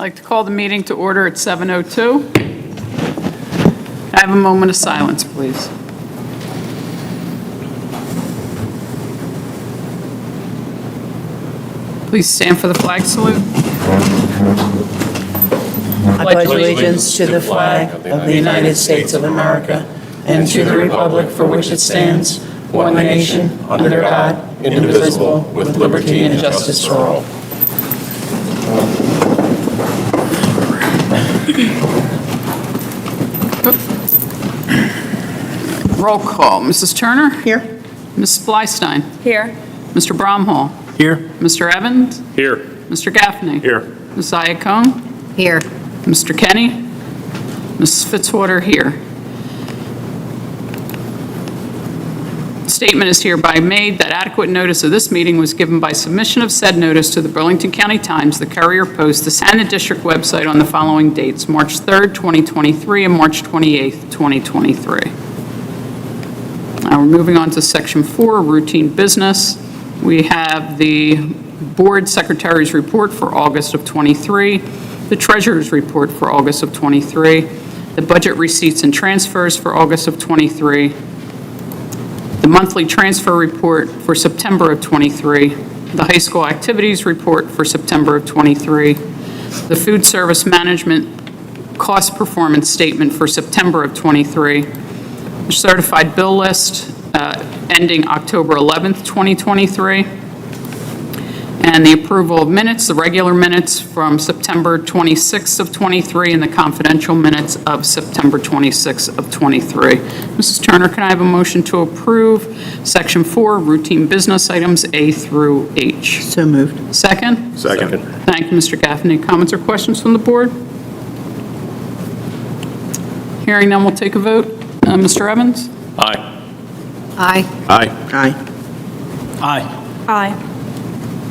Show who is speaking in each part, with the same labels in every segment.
Speaker 1: like to call the meeting to order at 7:02. I have a moment of silence, please. Please stand for the flag salute.
Speaker 2: I pledge allegiance to the flag of the United States of America and to the republic for which it stands, one nation, under God, indivisible, with liberty and justice for all.
Speaker 1: Roll call. Mrs. Turner?
Speaker 2: Here.
Speaker 1: Ms. Fleistein?
Speaker 3: Here.
Speaker 1: Mr. Bromhall?
Speaker 4: Here.
Speaker 1: Mr. Evans?
Speaker 4: Here.
Speaker 1: Mr. Gaffney?
Speaker 4: Here.
Speaker 1: Ms. Iacone?
Speaker 3: Here.
Speaker 1: Mr. Kenny? Ms. Fitzwater here. Statement is hereby made that adequate notice of this meeting was given by submission of said notice to the Burlington County Times, the Courier Post, the Santa District website on the following dates: March 3rd, 2023, and March 28th, 2023. Now we're moving on to Section 4, routine business. We have the Board Secretary's report for August of 23, the Treasurer's report for August of 23, the budget receipts and transfers for August of 23, the monthly transfer report for September of 23, the high school activities report for September of 23, the food service management cost performance statement for September of 23, the certified bill list ending October 11th, 2023, and the approval of minutes, the regular minutes from September 26th of 23 and the confidential minutes of September 26th of 23. Mrs. Turner, can I have a motion to approve Section 4, routine business items A through H?
Speaker 2: So moved.
Speaker 1: Second?
Speaker 4: Second.
Speaker 1: Thank you, Mr. Gaffney. Comments or questions from the board? Hearing none, we'll take a vote. Mr. Evans?
Speaker 4: Aye.
Speaker 3: Aye.
Speaker 4: Aye.
Speaker 2: Aye.
Speaker 4: Aye.
Speaker 3: Aye.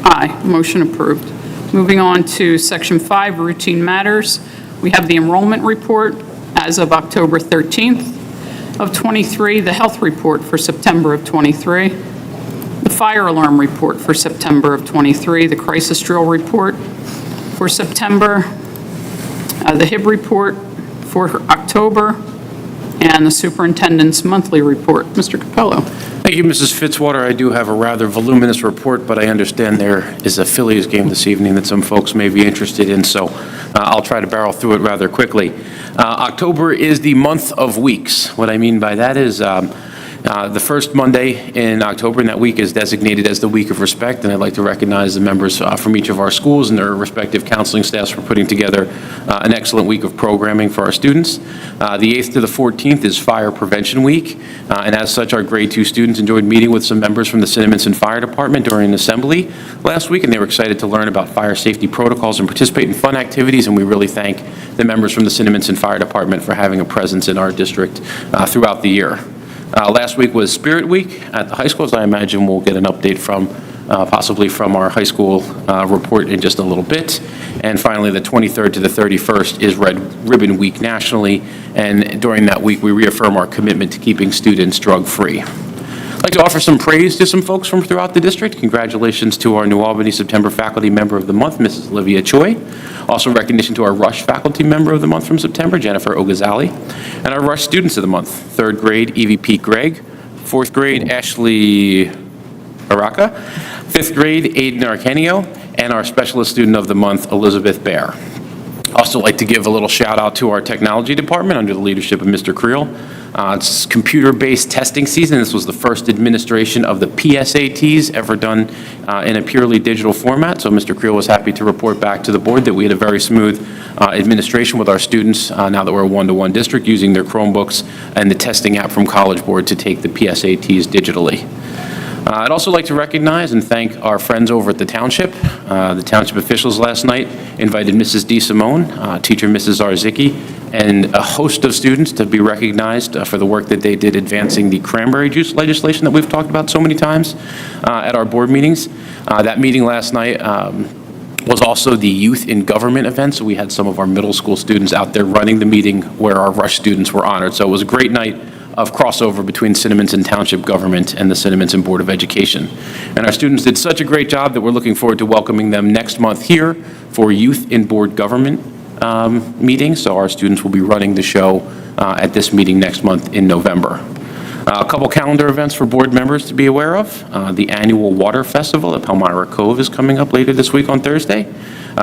Speaker 1: Aye, motion approved. Moving on to Section 5, routine matters. We have the enrollment report as of October 13th of 23, the health report for September of 23, the fire alarm report for September of 23, the crisis drill report for September, the HIB report for October, and the superintendent's monthly report. Mr. Capello.
Speaker 4: Thank you, Mrs. Fitzwater. I do have a rather voluminous report, but I understand there is a Phillies game this evening that some folks may be interested in, so I'll try to barrel through it rather quickly. October is the month of weeks. What I mean by that is the first Monday in October, and that week is designated as the Week of Respect, and I'd like to recognize the members from each of our schools and their respective counseling staffs for putting together an excellent week of programming for our students. The 8th to the 14th is Fire Prevention Week, and as such, our grade 2 students enjoyed meeting with some members from the Cinnaminson Fire Department during an assembly last week, and they were excited to learn about fire safety protocols and participate in fun activities, and we really thank the members from the Cinnaminson Fire Department for having a presence in our district throughout the year. Last week was Spirit Week at the high schools. I imagine we'll get an update from, possibly from our high school report in just a little bit. And finally, the 23rd to the 31st is Red Ribbon Week nationally, and during that week, we reaffirm our commitment to keeping students drug-free. I'd like to offer some praise to some folks from throughout the district. Congratulations to our New Albany September Faculty Member of the Month, Mrs. Olivia Choi. Also recognition to our Rush Faculty Member of the Month from September, Jennifer Ogazali. And our Rush Students of the Month, 3rd grade, EVP Greg, 4th grade, Ashley Araka, 5th grade, Aiden Arcanio, and our Specialist Student of the Month, Elizabeth Bear. Also like to give a little shout out to our technology department under the leadership of Mr. Creel. It's computer-based testing season. This was the first administration of the PSATs ever done in a purely digital format. So Mr. Creel was happy to report back to the board that we had a very smooth administration with our students now that we're a one-to-one district using their Chromebooks and the testing app from College Board to take the PSATs digitally. I'd also like to recognize and thank our friends over at the township. The township officials last night invited Mrs. DeSimone, teacher Mrs. Zarzicki, and a host of students to be recognized for the work that they did advancing the cranberry juice legislation that we've talked about so many times at our board meetings. That meeting last night was also the Youth in Government event, so we had some of our middle school students out there running the meeting where our Rush students were honored. So it was a great night of crossover between Cinnaminson Township government and the Cinnaminson Board of Education. And our students did such a great job that we're looking forward to welcoming them next month here for Youth in Board Government meeting. So our students will be running the show at this meeting next month in November. A couple calendar events for board members to be aware of. The annual Water Festival at Palmyra Cove is coming up later this week on Thursday.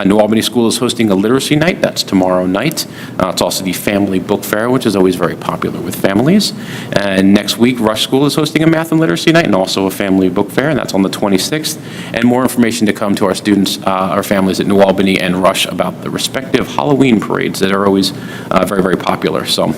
Speaker 4: New Albany School is hosting a literacy night. That's tomorrow night. It's also the Family Book Fair, which is always very popular with families. And next week, Rush School is hosting a math and literacy night and also a family book fair, and that's on the 26th. And more information to come to our students, our families at New Albany and Rush about the respective Halloween parades that are always very, very popular. So.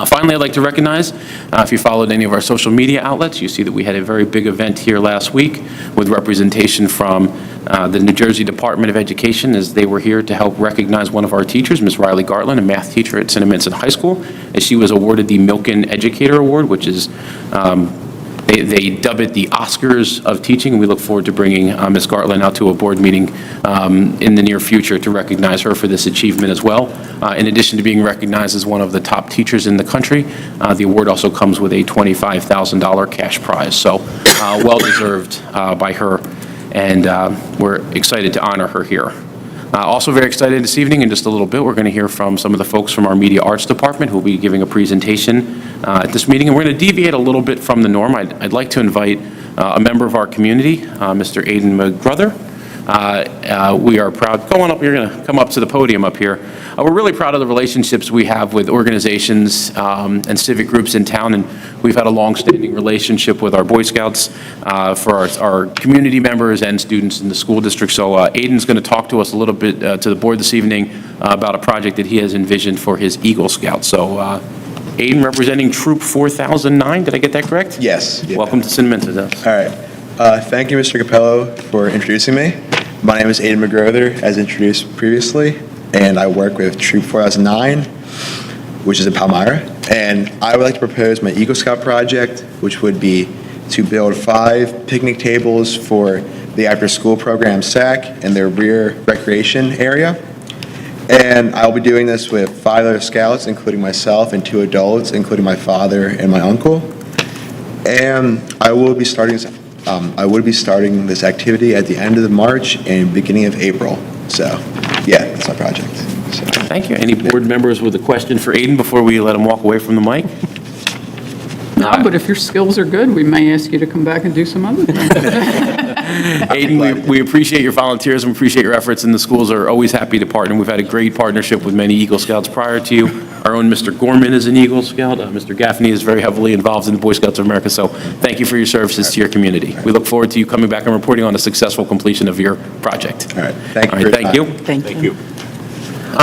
Speaker 4: Finally, I'd like to recognize, if you followed any of our social media outlets, you see that we had a very big event here last week with representation from the New Jersey Department of Education, as they were here to help recognize one of our teachers, Ms. Riley Gartland, a math teacher at Cinnaminson High School, as she was awarded the Milken Educator Award, which is they dub it the Oscars of teaching, and we look forward to bringing Ms. Gartland out to a board meeting in the near future to recognize her for this achievement as well. In addition to being recognized as one of the top teachers in the country, the award also comes with a $25,000 cash prize. So well-deserved by her, and we're excited to honor her here. Also very excited this evening, in just a little bit, we're going to hear from some of the folks from our Media Arts Department who will be giving a presentation at this meeting. And we're going to deviate a little bit from the norm. I'd like to invite a member of our community, Mr. Aiden McGrother. We are proud, go on up, you're going to come up to the podium up here. We're really proud of the relationships we have with organizations and civic groups in town, and we've had a long-standing relationship with our Boy Scouts for our community members and students in the school district. So Aiden's going to talk to us a little bit to the board this evening about a project that he has envisioned for his Eagle Scouts. So Aiden, representing Troop 4009, did I get that correct?
Speaker 3: Yes.
Speaker 4: Welcome to Cinnaminson.
Speaker 3: All right. Thank you, Mr. Capello, for introducing me. My name is Aiden McGrother, as introduced previously, and I work with Troop 4009, which is in Palmyra. And I would like to propose my Eagle Scout project, which would be to build 5 picnic tables for the after-school program SAC and their rear recreation area. And I'll be doing this with 5 other scouts, including myself, and 2 adults, including my father and my uncle. And I would be starting this activity at the end of March and beginning of April. So, yeah, that's my project. So.
Speaker 4: Thank you. Any board members with a question for Aiden before we let him walk away from the mic?
Speaker 1: No, but if your skills are good, we may ask you to come back and do some other things.
Speaker 4: Aiden, we appreciate your volunteerism, appreciate your efforts, and the schools are always happy to partner. We've had a great partnership with many Eagle Scouts prior to you. Our own Mr. Gorman is an Eagle Scout. Mr. Gaffney is very heavily involved in the Boy Scouts of America, so thank you for your services to your community. We look forward to you coming back and reporting on the successful completion of your project.
Speaker 3: All right. Thank you.
Speaker 4: All right, thank you.
Speaker 2: Thank you.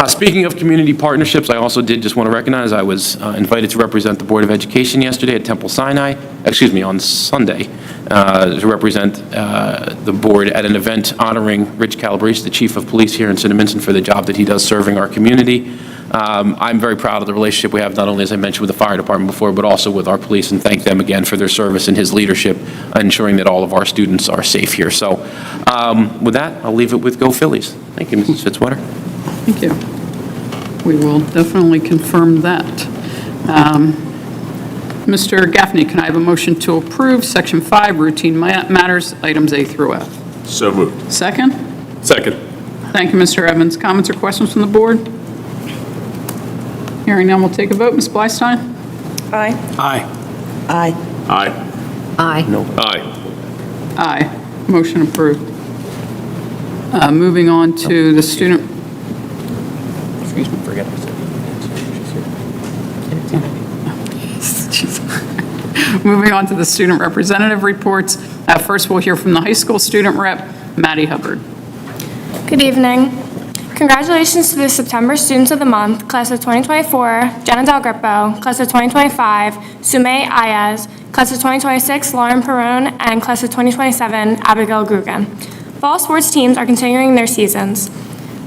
Speaker 4: Speaking of community partnerships, I also did just want to recognize I was invited to represent the Board of Education yesterday at Temple Sinai, on Sunday, to represent the board at an event honoring Rich Calabrese, the Chief of Police here in Cinnaminson, for the job that he does serving our community. I'm very proud of the relationship we have, not only, as I mentioned, with the fire department before, but also with our police, and thank them again for their service and his leadership, ensuring that all of our students are safe here. So with that, I'll leave it with Go Phillies. Thank you, Mrs. Fitzwater.
Speaker 1: Thank you. We will definitely confirm that. Mr. Gaffney, can I have a motion to approve Section 5, Routine Matters, items A through F?
Speaker 5: So moved.
Speaker 1: Second?
Speaker 5: Second.
Speaker 1: Thank you, Mr. Evans. Comments or questions from the board? Hearing none, we'll take a vote. Ms. Blystein?
Speaker 2: Aye.
Speaker 5: Aye.
Speaker 2: Aye.
Speaker 5: Aye.
Speaker 2: Aye.
Speaker 5: Aye.
Speaker 1: Aye. Motion approved. Moving on to the student.
Speaker 4: Excuse me, forget I said.
Speaker 1: Moving on to the student representative reports. First, we'll hear from the high school student rep, Maddie Hubbard.
Speaker 6: Good evening. Congratulations to the September Students of the Month, Class of 2024, Jenna Del Grippo, Class of 2025, Sumay Ayaz, Class of 2026, Lauren Perone, and Class of 2027, Abigail Grugan. Fall sports teams are continuing their seasons.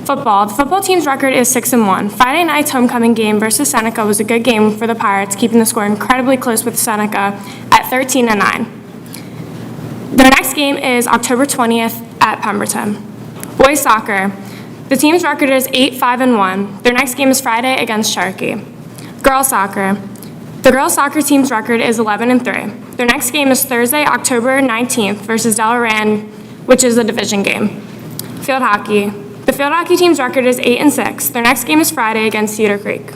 Speaker 6: Football. The football team's record is 6-1. Friday night's homecoming game versus Seneca was a good game for the Pirates, keeping the score incredibly close with Seneca at 13-9. Their next game is October 20th at Pemberton. Boys soccer. The team's record is 8-5-1. Their next game is Friday against Sharkey. Girls soccer. The girls' soccer team's record is 11-3. Their next game is Thursday, October 19th versus Delran, which is a division game. Field hockey. The field hockey team's record is 8-6. Their next game is Friday against Cedar Creek.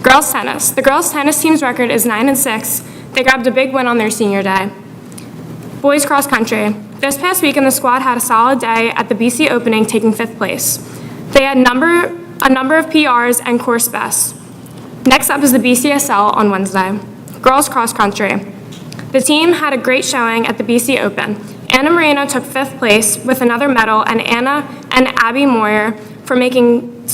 Speaker 6: Girls' tennis. The girls' tennis team's record is 9-6. They grabbed a big win on their senior day. Boys' cross country. This past weekend, the squad had a solid day at the BC opening, taking 5th place. They had a number of PRs and course bests. Next up is the BCSL on Wednesday. Girls cross country. The team had a great showing at the BC Open. Anna Moreno took 5th place with another medal, and Anna and Abby Moyer for making.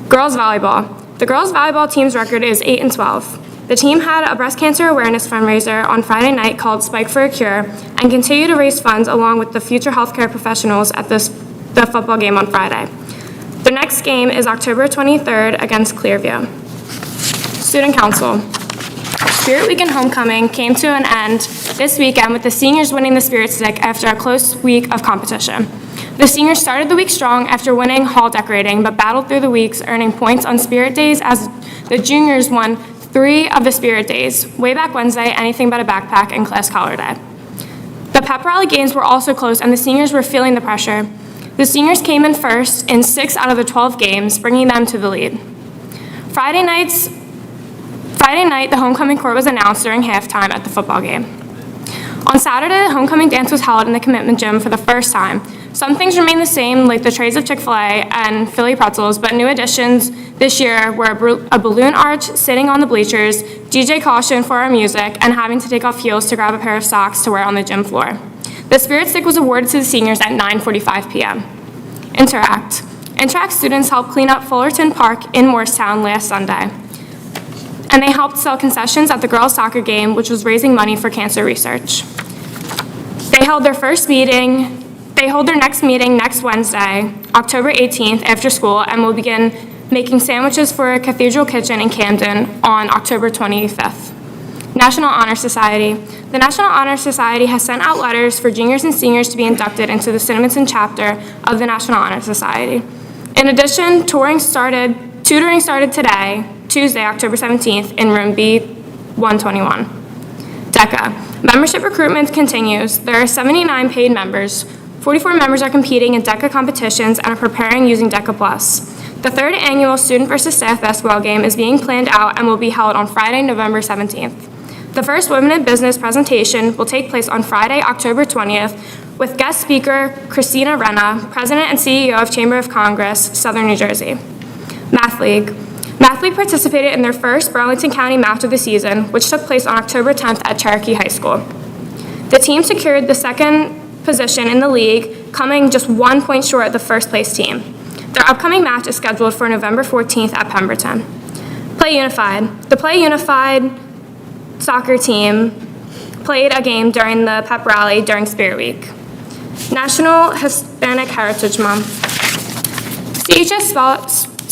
Speaker 6: Girls volleyball. The girls volleyball team's record is 8-12. The team had a breast cancer awareness fundraiser on Friday night called Spike for a Cure and continue to raise funds along with the future healthcare professionals at the football game on Friday. Their next game is October 23rd against Clearview. Student Council. Spirit Week and Homecoming came to an end this weekend with the seniors winning the Spirit Stick after a close week of competition. The seniors started the week strong after winning hall decorating, but battled through the weeks, earning points on Spirit Days as the juniors won 3 of the Spirit Days, way back Wednesday, anything but a backpack, and class color day. The pep rally games were also close, and the seniors were feeling the pressure. The seniors came in first in 6 out of the 12 games, bringing them to the lead. Friday night, the homecoming court was announced during halftime at the football game. On Saturday, the homecoming dance was held in the commitment gym for the first time. Some things remain the same, like the trays of Chick-fil-A and Philly pretzels, but new additions this year were a balloon arch sitting on the bleachers, DJ caution for our music, and having to take off heels to grab a pair of socks to wear on the gym floor. The Spirit Stick was awarded to the seniors at 9:45 p.m. Interact. Interact students helped clean up Fullerton Park in Morristown last Sunday. And they helped sell concessions at the girls' soccer game, which was raising money for cancer research. They held their next meeting next Wednesday, October 18th, after school, and will begin making sandwiches for Cathedral Kitchen in Camden on October 25th. National Honor Society. The National Honor Society has sent out letters for juniors and seniors to be inducted into the Cinnaminson chapter of the National Honor Society. In addition, tutoring started today, Tuesday, October 17th, in room B121. DECA. Membership recruitment continues. There are 79 paid members. 44 members are competing in DECA competitions and are preparing using DECA Plus. The 3rd annual Student versus Staff basketball game is being planned out and will be held on Friday, November 17th. The first Women in Business presentation will take place on Friday, October 20th, with guest speaker Christina Renna, President and CEO of Chamber of Congress, Southern New Jersey. Math League. Math League participated in their first Burlington County match of the season, which took place on October 10th at Cherokee High School. The team secured the 2nd position in the league, coming just 1 point short of the first place team. Their upcoming match is scheduled for November 14th at Pemberton. Play Unified. The Play Unified soccer team played a game during the pep rally during Spirit Week. National Hispanic Heritage Month.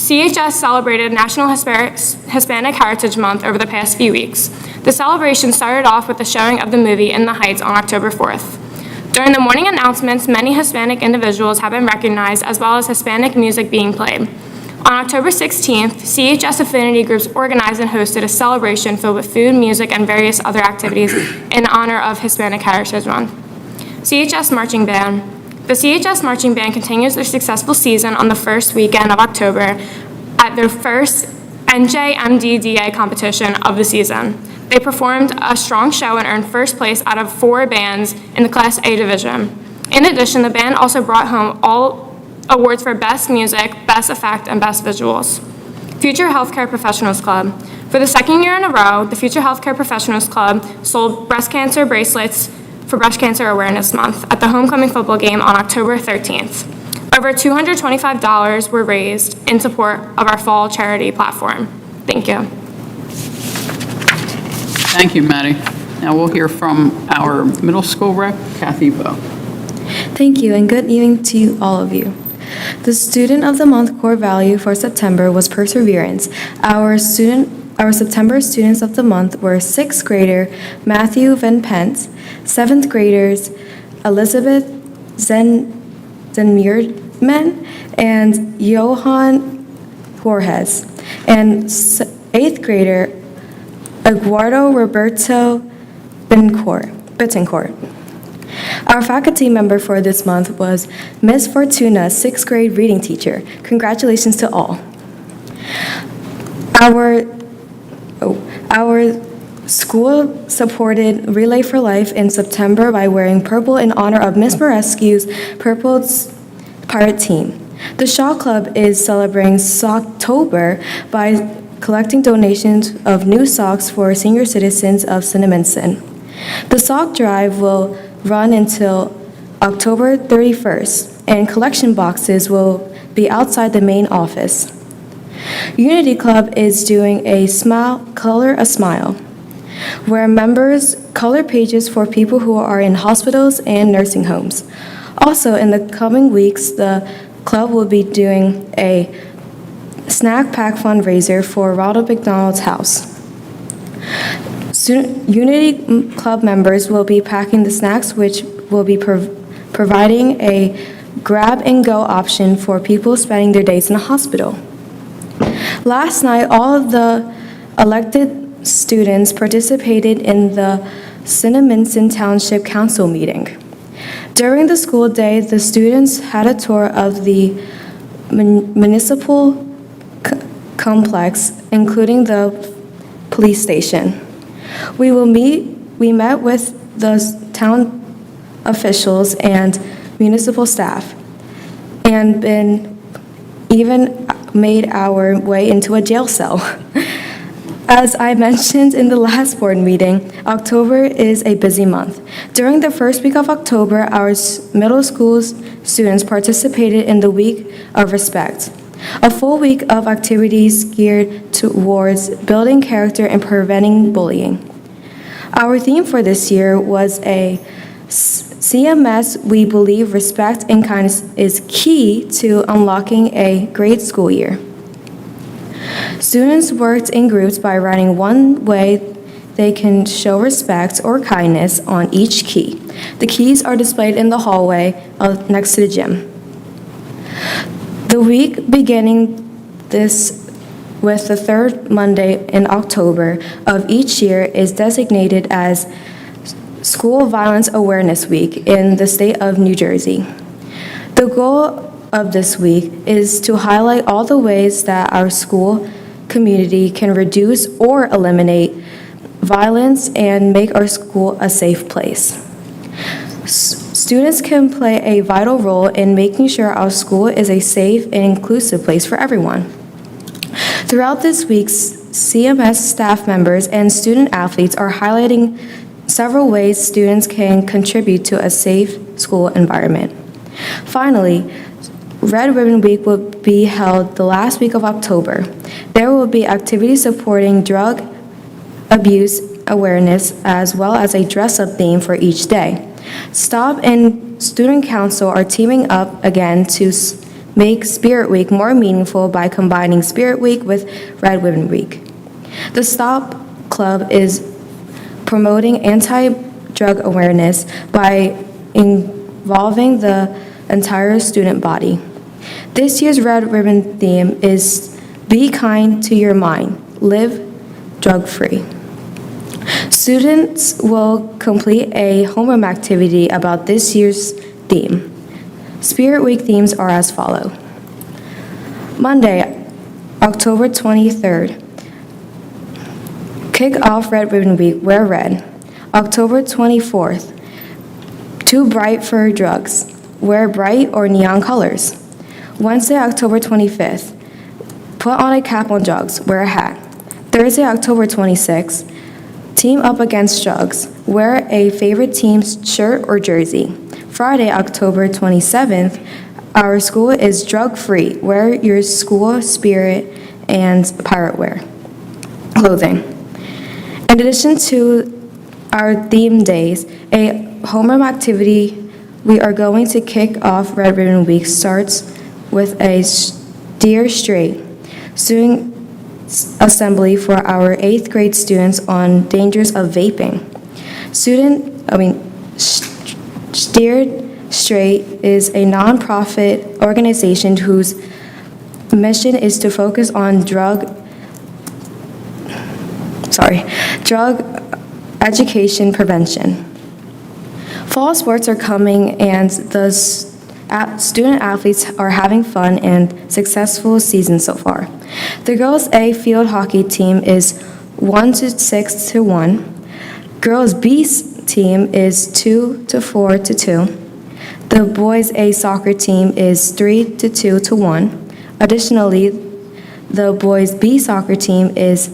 Speaker 6: CHS celebrated National Hispanic Heritage Month over the past few weeks. The celebration started off with the showing of the movie In the Heights on October 4th. During the morning announcements, many Hispanic individuals have been recognized, as well as Hispanic music being played. On October 16th, CHS affinity groups organized and hosted a celebration filled with food, music, and various other activities in honor of Hispanic Heritage Month. CHS Marching Band. The CHS Marching Band continues their successful season on the first weekend of October at their first NJMDDA competition of the season. They performed a strong show and earned first place out of 4 bands in the Class A division. In addition, the band also brought home all awards for Best Music, Best Effect, and Best Visuals. Future Healthcare Professionals Club. For the 2nd year in a row, the Future Healthcare Professionals Club sold breast cancer bracelets for Breast Cancer Awareness Month at the homecoming football game on October 13th. Over $225 were raised in support of our fall charity platform. Thank you.
Speaker 1: Thank you, Maddie. Now we'll hear from our middle school rep, Kathy Vo.
Speaker 7: Thank you, and good evening to all of you. The Student of the Month core value for September was perseverance. Our September Students of the Month were 6th grader Matthew Van Pence, 7th graders Elizabeth Zenmierman and Johan Jorges, and 8th grader Eduardo Roberto Bittencourt. Our faculty member for this month was Miss Fortuna, 6th grade reading teacher. Congratulations to all. Our school supported Relay for Life in September by wearing purple in honor of Miss Morescu's Purple Pirate team. The Shaw Club is celebrating Socktober by collecting donations of new socks for senior citizens of Cinnaminson. The sock drive will run until October 31st, and collection boxes will be outside the main office. Unity Club is doing a Color a Smile, where members color pages for people who are in hospitals and nursing homes. Also, in the coming weeks, the club will be doing a snack pack fundraiser for Ronald McDonald's house. Unity Club members will be packing the snacks, which will be providing a grab-and-go option for people spending their days in a hospital. Last night, all of the elected students participated in the Cinnaminson Township Council meeting. During the school day, the students had a tour of the municipal complex, including the police station. We met with the town officials and municipal staff, and even made our way into a jail cell. As I mentioned in the last board meeting, October is a busy month. During the first week of October, our middle school students participated in the Week of Respect, a full week of activities geared towards building character and preventing bullying. Our theme for this year was a CMS. We believe respect and kindness is key to unlocking a great school year. Students worked in groups by writing one way they can show respect or kindness on each key. The keys are displayed in the hallway next to the gym. The week beginning with the third Monday in October of each year is designated as School Violence Awareness Week in the state of New Jersey. The goal of this week is to highlight all the ways that our school community can reduce or eliminate violence and make our school a safe place. Students can play a vital role in making sure our school is a safe and inclusive place for everyone. Throughout this week, CMS staff members and student athletes are highlighting several ways students can contribute to a safe school environment. Finally, Red Ribbon Week will be held the last week of October. There will be activities supporting drug abuse awareness as well as a dress-up theme for each day. STOP and Student Council are teaming up again to make Spirit Week more meaningful by combining Spirit Week with Red Ribbon Week. The STOP Club is promoting anti-drug awareness by involving the entire student body. This year's Red Ribbon theme is Be Kind to Your Mind, Live Drug-Free. Students will complete a homeroom activity about this year's theme. Spirit Week themes are as follow. Monday, October 23rd, kick off Red Ribbon Week, wear red. October 24th, too bright for drugs, wear bright or neon colors. Wednesday, October 25th, put on a cap on drugs, wear a hat. Thursday, October 26th, team up against drugs, wear a favorite team's shirt or jersey. Friday, October 27th, our school is drug-free, wear your school spirit and pirate wear clothing. In addition to our theme days, a homeroom activity we are going to kick off Red Ribbon Week starts with a steer straight student assembly for our 8th grade students on dangers of vaping. Steered Straight is a nonprofit organization whose mission is to focus on drug drug education prevention. Fall sports are coming and the student athletes are having fun and successful season so far. The girls A field hockey team is 1-6 to 1. Girls B team is 2-4 to 2. The boys A soccer team is 3-2 to 1. Additionally, the boys B soccer team is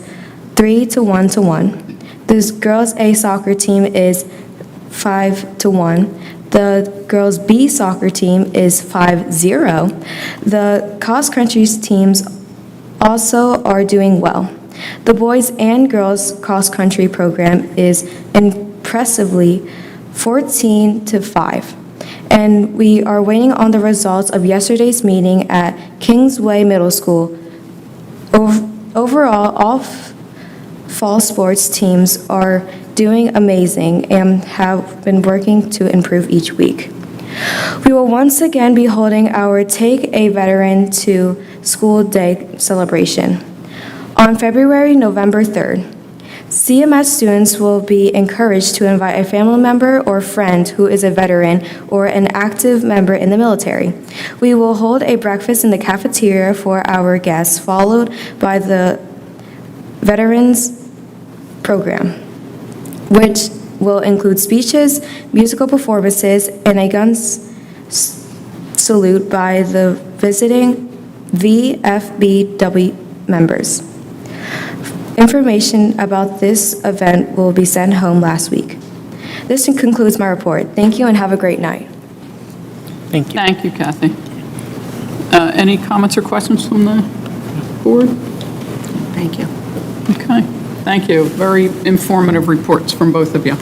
Speaker 7: 3-1 to 1. The girls A soccer team is 5-1. The girls B soccer team is 5-0. The cross country teams also are doing well. The boys and girls cross country program is impressively 14-5. And we are waiting on the results of yesterday's meeting at Kingsway Middle School. Overall, all fall sports teams are doing amazing and have been working to improve each week. We will once again be holding our Take a Veteran to School Day celebration on November 3rd. CMS students will be encouraged to invite a family member or friend who is a veteran or an active member in the military. We will hold a breakfast in the cafeteria for our guests, followed by the Veterans Program, which will include speeches, musical performances, and a gun salute by the visiting VFBW members. Information about this event will be sent home last week. This concludes my report. Thank you and have a great night.
Speaker 4: Thank you.
Speaker 1: Thank you, Kathy. Any comments or questions from the board?
Speaker 2: Thank you.
Speaker 1: Okay, thank you. Very informative reports from both of you.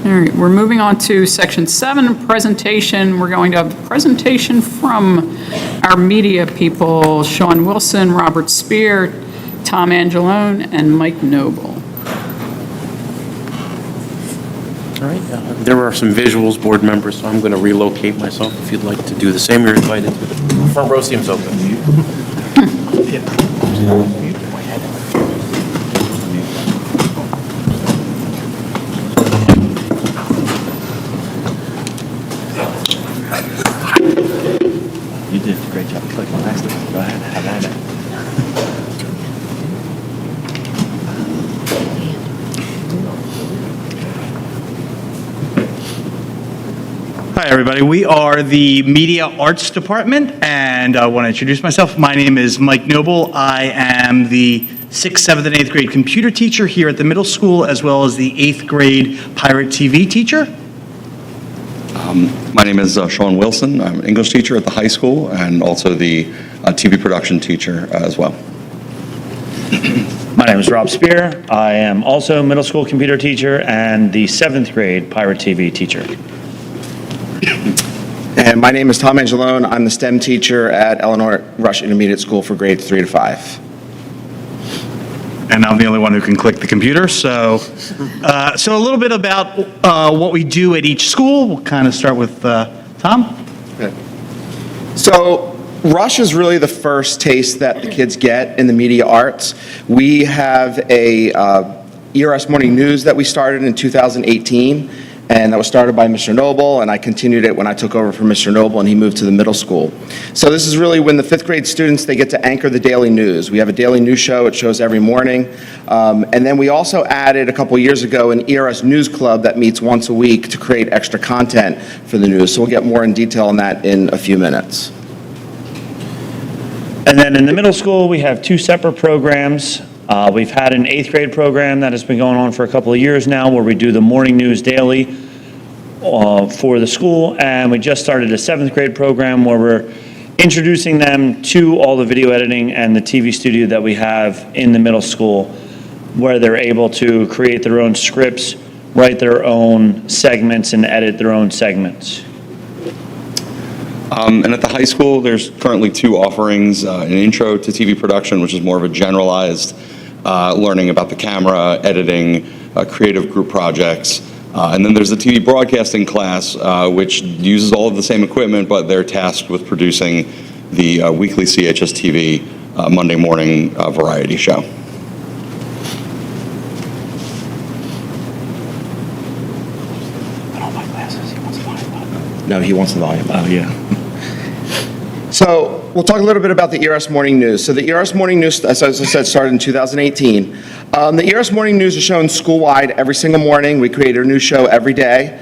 Speaker 1: All right, we're moving on to Section 7, presentation. We're going to have a presentation from our media people, Sean Wilson, Robert Spear, Tom Angelone, and Mike Noble.
Speaker 4: All right, there are some visuals, board members, so I'm going to relocate myself. If you'd like to do the same, you're invited to. The front row seems open.
Speaker 8: You did a great job. Click on that. Go ahead. Have at it.
Speaker 9: Hi, everybody. We are the Media Arts Department, and I want to introduce myself. My name is Mike Noble. I am the 6th, 7th, and 8th grade computer teacher here at the middle school, as well as the 8th grade Pirate TV teacher.
Speaker 10: My name is Sean Wilson. I'm an English teacher at the high school and also the TV production teacher as well.
Speaker 8: My name is Rob Spear. I am also a middle school computer teacher and the 7th grade Pirate TV teacher.
Speaker 11: And my name is Tom Angelone. I'm the STEM teacher at Eleanor Rush Intermediate School for grades 3 to 5.
Speaker 9: And I'm the only one who can click the computer. So a little bit about what we do at each school. We'll kind of start with Tom.
Speaker 11: Okay. So Rush is really the first taste that the kids get in the media arts. We have a ERS Morning News that we started in 2018. And that was started by Mr. Noble, and I continued it when I took over from Mr. Noble and he moved to the middle school. So this is really when the 5th grade students, they get to anchor the daily news. We have a daily news show. It shows every morning. And then we also added a couple years ago an ERS News Club that meets once a week to create extra content for the news. So we'll get more in detail on that in a few minutes.
Speaker 8: And then in the middle school, we have 2 separate programs. We've had an 8th grade program that has been going on for a couple of years now where we do the morning news daily for the school, and we just started a 7th grade program where we're introducing them to all the video editing and the TV studio that we have in the middle school, where they're able to create their own scripts, write their own segments, and edit their own segments.
Speaker 10: And at the high school, there's currently 2 offerings, an intro to TV production, which is more of a generalized learning about the camera, editing, creative group projects. And then there's the TV broadcasting class, which uses all of the same equipment, but they're tasked with producing the weekly CHS TV Monday morning variety show.
Speaker 11: No, he wants the volume.
Speaker 8: Oh, yeah.
Speaker 11: So we'll talk a little bit about the ERS Morning News. So the ERS Morning News, as I said, started in 2018. The ERS Morning News is shown school-wide every single morning. We create a new show every day.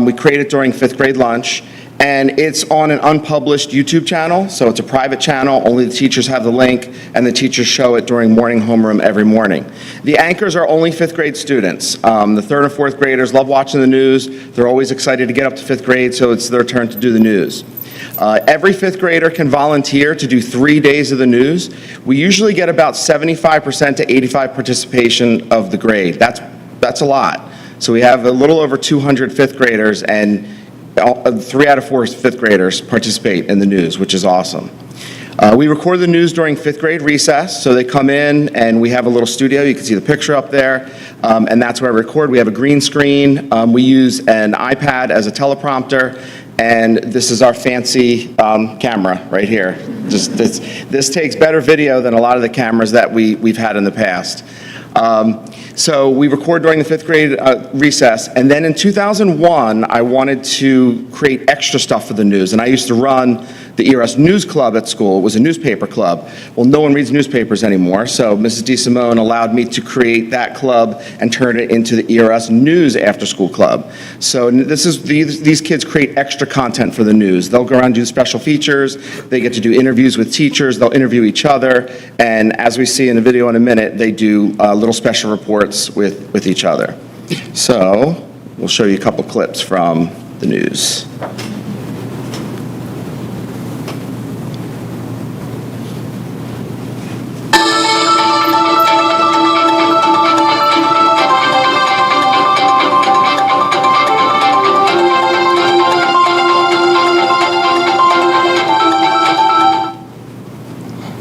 Speaker 11: We create it during fifth grade lunch. And it's on an unpublished YouTube channel, so it's a private channel. Only the teachers have the link, and the teachers show it during morning homeroom every morning. The anchors are only fifth grade students. The third and fourth graders love watching the news. They're always excited to get up to fifth grade, so it's their turn to do the news. Every fifth grader can volunteer to do 3 days of the news. We usually get about 75% to 85% participation of the grade. That's a lot. So we have a little over 200 fifth graders, and 3 out of 4 fifth graders participate in the news, which is awesome. We record the news during fifth grade recess, so they come in and we have a little studio. You can see the picture up there, and that's where I record. We have a green screen. We use an iPad as a teleprompter, and this is our fancy camera right here. This takes better video than a lot of the cameras that we've had in the past. So we record during the fifth grade recess, and then in 2001, I wanted to create extra stuff for the news, and I used to run the ERS News Club at school. It was a newspaper club. Well, no one reads newspapers anymore, so Mrs. DeSimone allowed me to create that club and turn it into the ERS News After School Club. So these kids create extra content for the news. They'll go around and do special features. They get to do interviews with teachers. They'll interview each other, and as we see in the video in a minute, they do little special reports with each other. So we'll show you a couple clips from the news.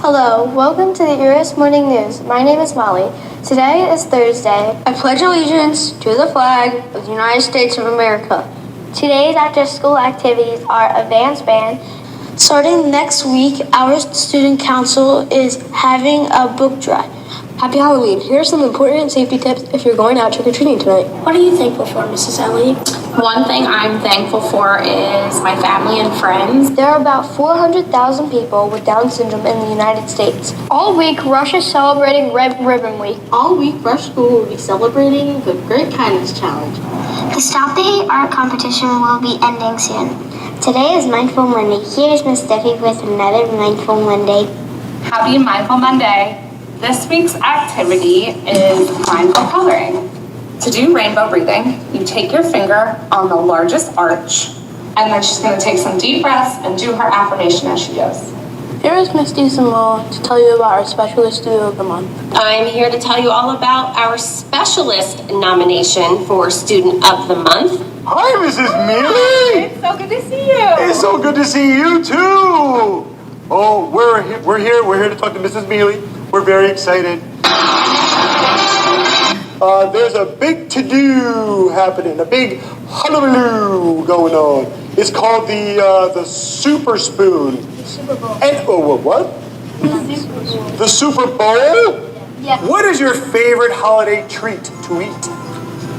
Speaker 12: Hello, welcome to the ERS Morning News. My name is Molly. Today is Thursday. I pledge allegiance to the flag of the United States of America. Today's after-school activities are advanced band. Starting next week, our student council is having a book drive. Happy Halloween. Here are some important safety tips if you're going out trick-or-treating tonight. What are you thankful for, Mrs. Ellie?
Speaker 13: One thing I'm thankful for is my family and friends.
Speaker 12: There are about 400,000 people with Down syndrome in the United States. All week, Rush is celebrating Red Ribbon Week.
Speaker 13: All week, Rush School will be celebrating the Great Kindness Challenge.
Speaker 14: The Stop the Hate art competition will be ending soon. Today is Mindful Monday. Here's Miss Debbie with another Mindful Monday.
Speaker 13: Happy Mindful Monday. This week's activity is mindful coloring. To do rainbow breathing, you take your finger on the largest arch, and then she's going to take some deep breaths and do her affirmation as she goes.
Speaker 12: Here is Miss DeSimone to tell you about our Specialist Student of the Month.
Speaker 15: I'm here to tell you all about our specialist nomination for Student of the Month.
Speaker 16: Hi, Mrs. Mealy!
Speaker 13: It's so good to see you.
Speaker 16: It's so good to see you, too! Oh, we're here to talk to Mrs. Mealy. We're very excited. There's a big to-do happening, a big hullabaloo going on. It's called the Super Spoon.
Speaker 12: The Super Bowl.
Speaker 16: And, what? The Super Bowl?
Speaker 12: Yes.
Speaker 16: What is your favorite holiday treat to eat?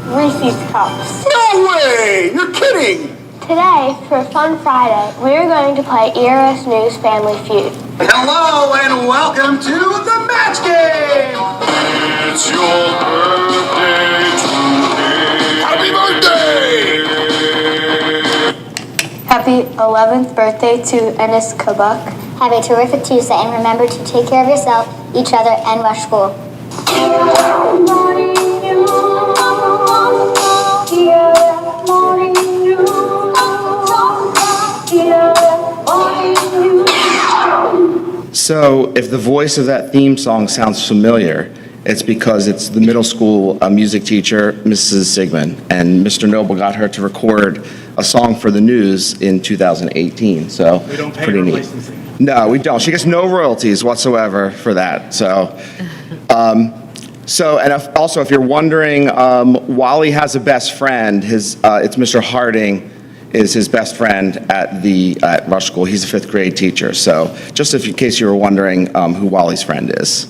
Speaker 12: Reese's Cups.
Speaker 16: No way! You're kidding!
Speaker 12: Today, for Fun Friday, we are going to play ERS News Family Feud.
Speaker 16: Hello and welcome to the match game! It's your birthday today! Happy birthday!
Speaker 12: Happy 11th birthday to Ennis Kabuk.
Speaker 14: Have a terrific Tuesday and remember to take care of yourself, each other, and Rush School.
Speaker 11: So if the voice of that theme song sounds familiar, it's because it's the middle school music teacher, Mrs. Sigmund, and Mr. Noble got her to record a song for the news in 2018, so
Speaker 9: We don't pay
Speaker 11: pretty
Speaker 9: her
Speaker 11: neat.
Speaker 9: licensing.
Speaker 11: No, we don't. She gets no royalties whatsoever for that, so. And also, if you're wondering, Wally has a best friend. It's Mr. Harding is his best friend at Rush School. He's a fifth grade teacher. So just in case you were wondering who Wally's friend is.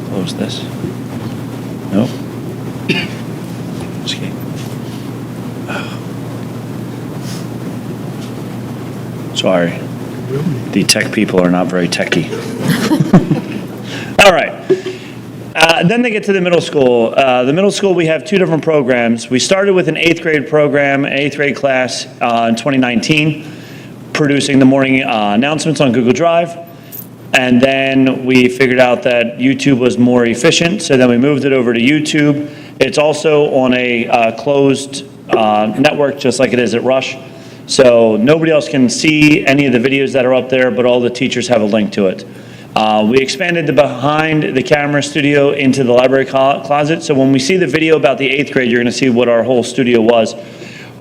Speaker 8: Close this. Nope. Escape. Sorry. The tech people are not very techy. All right. Then they get to the middle school. The middle school, we have two different programs. We started with an 8th grade program, an 8th grade class in 2019, producing the morning announcements on Google Drive. And then we figured out that YouTube was more efficient, so then we moved it over to YouTube. It's also on a closed network, just like it is at Rush. So nobody else can see any of the videos that are up there, but all the teachers have a link to it. We expanded the behind the camera studio into the library closet. So when we see the video about the 8th grade, you're going to see what our whole studio was.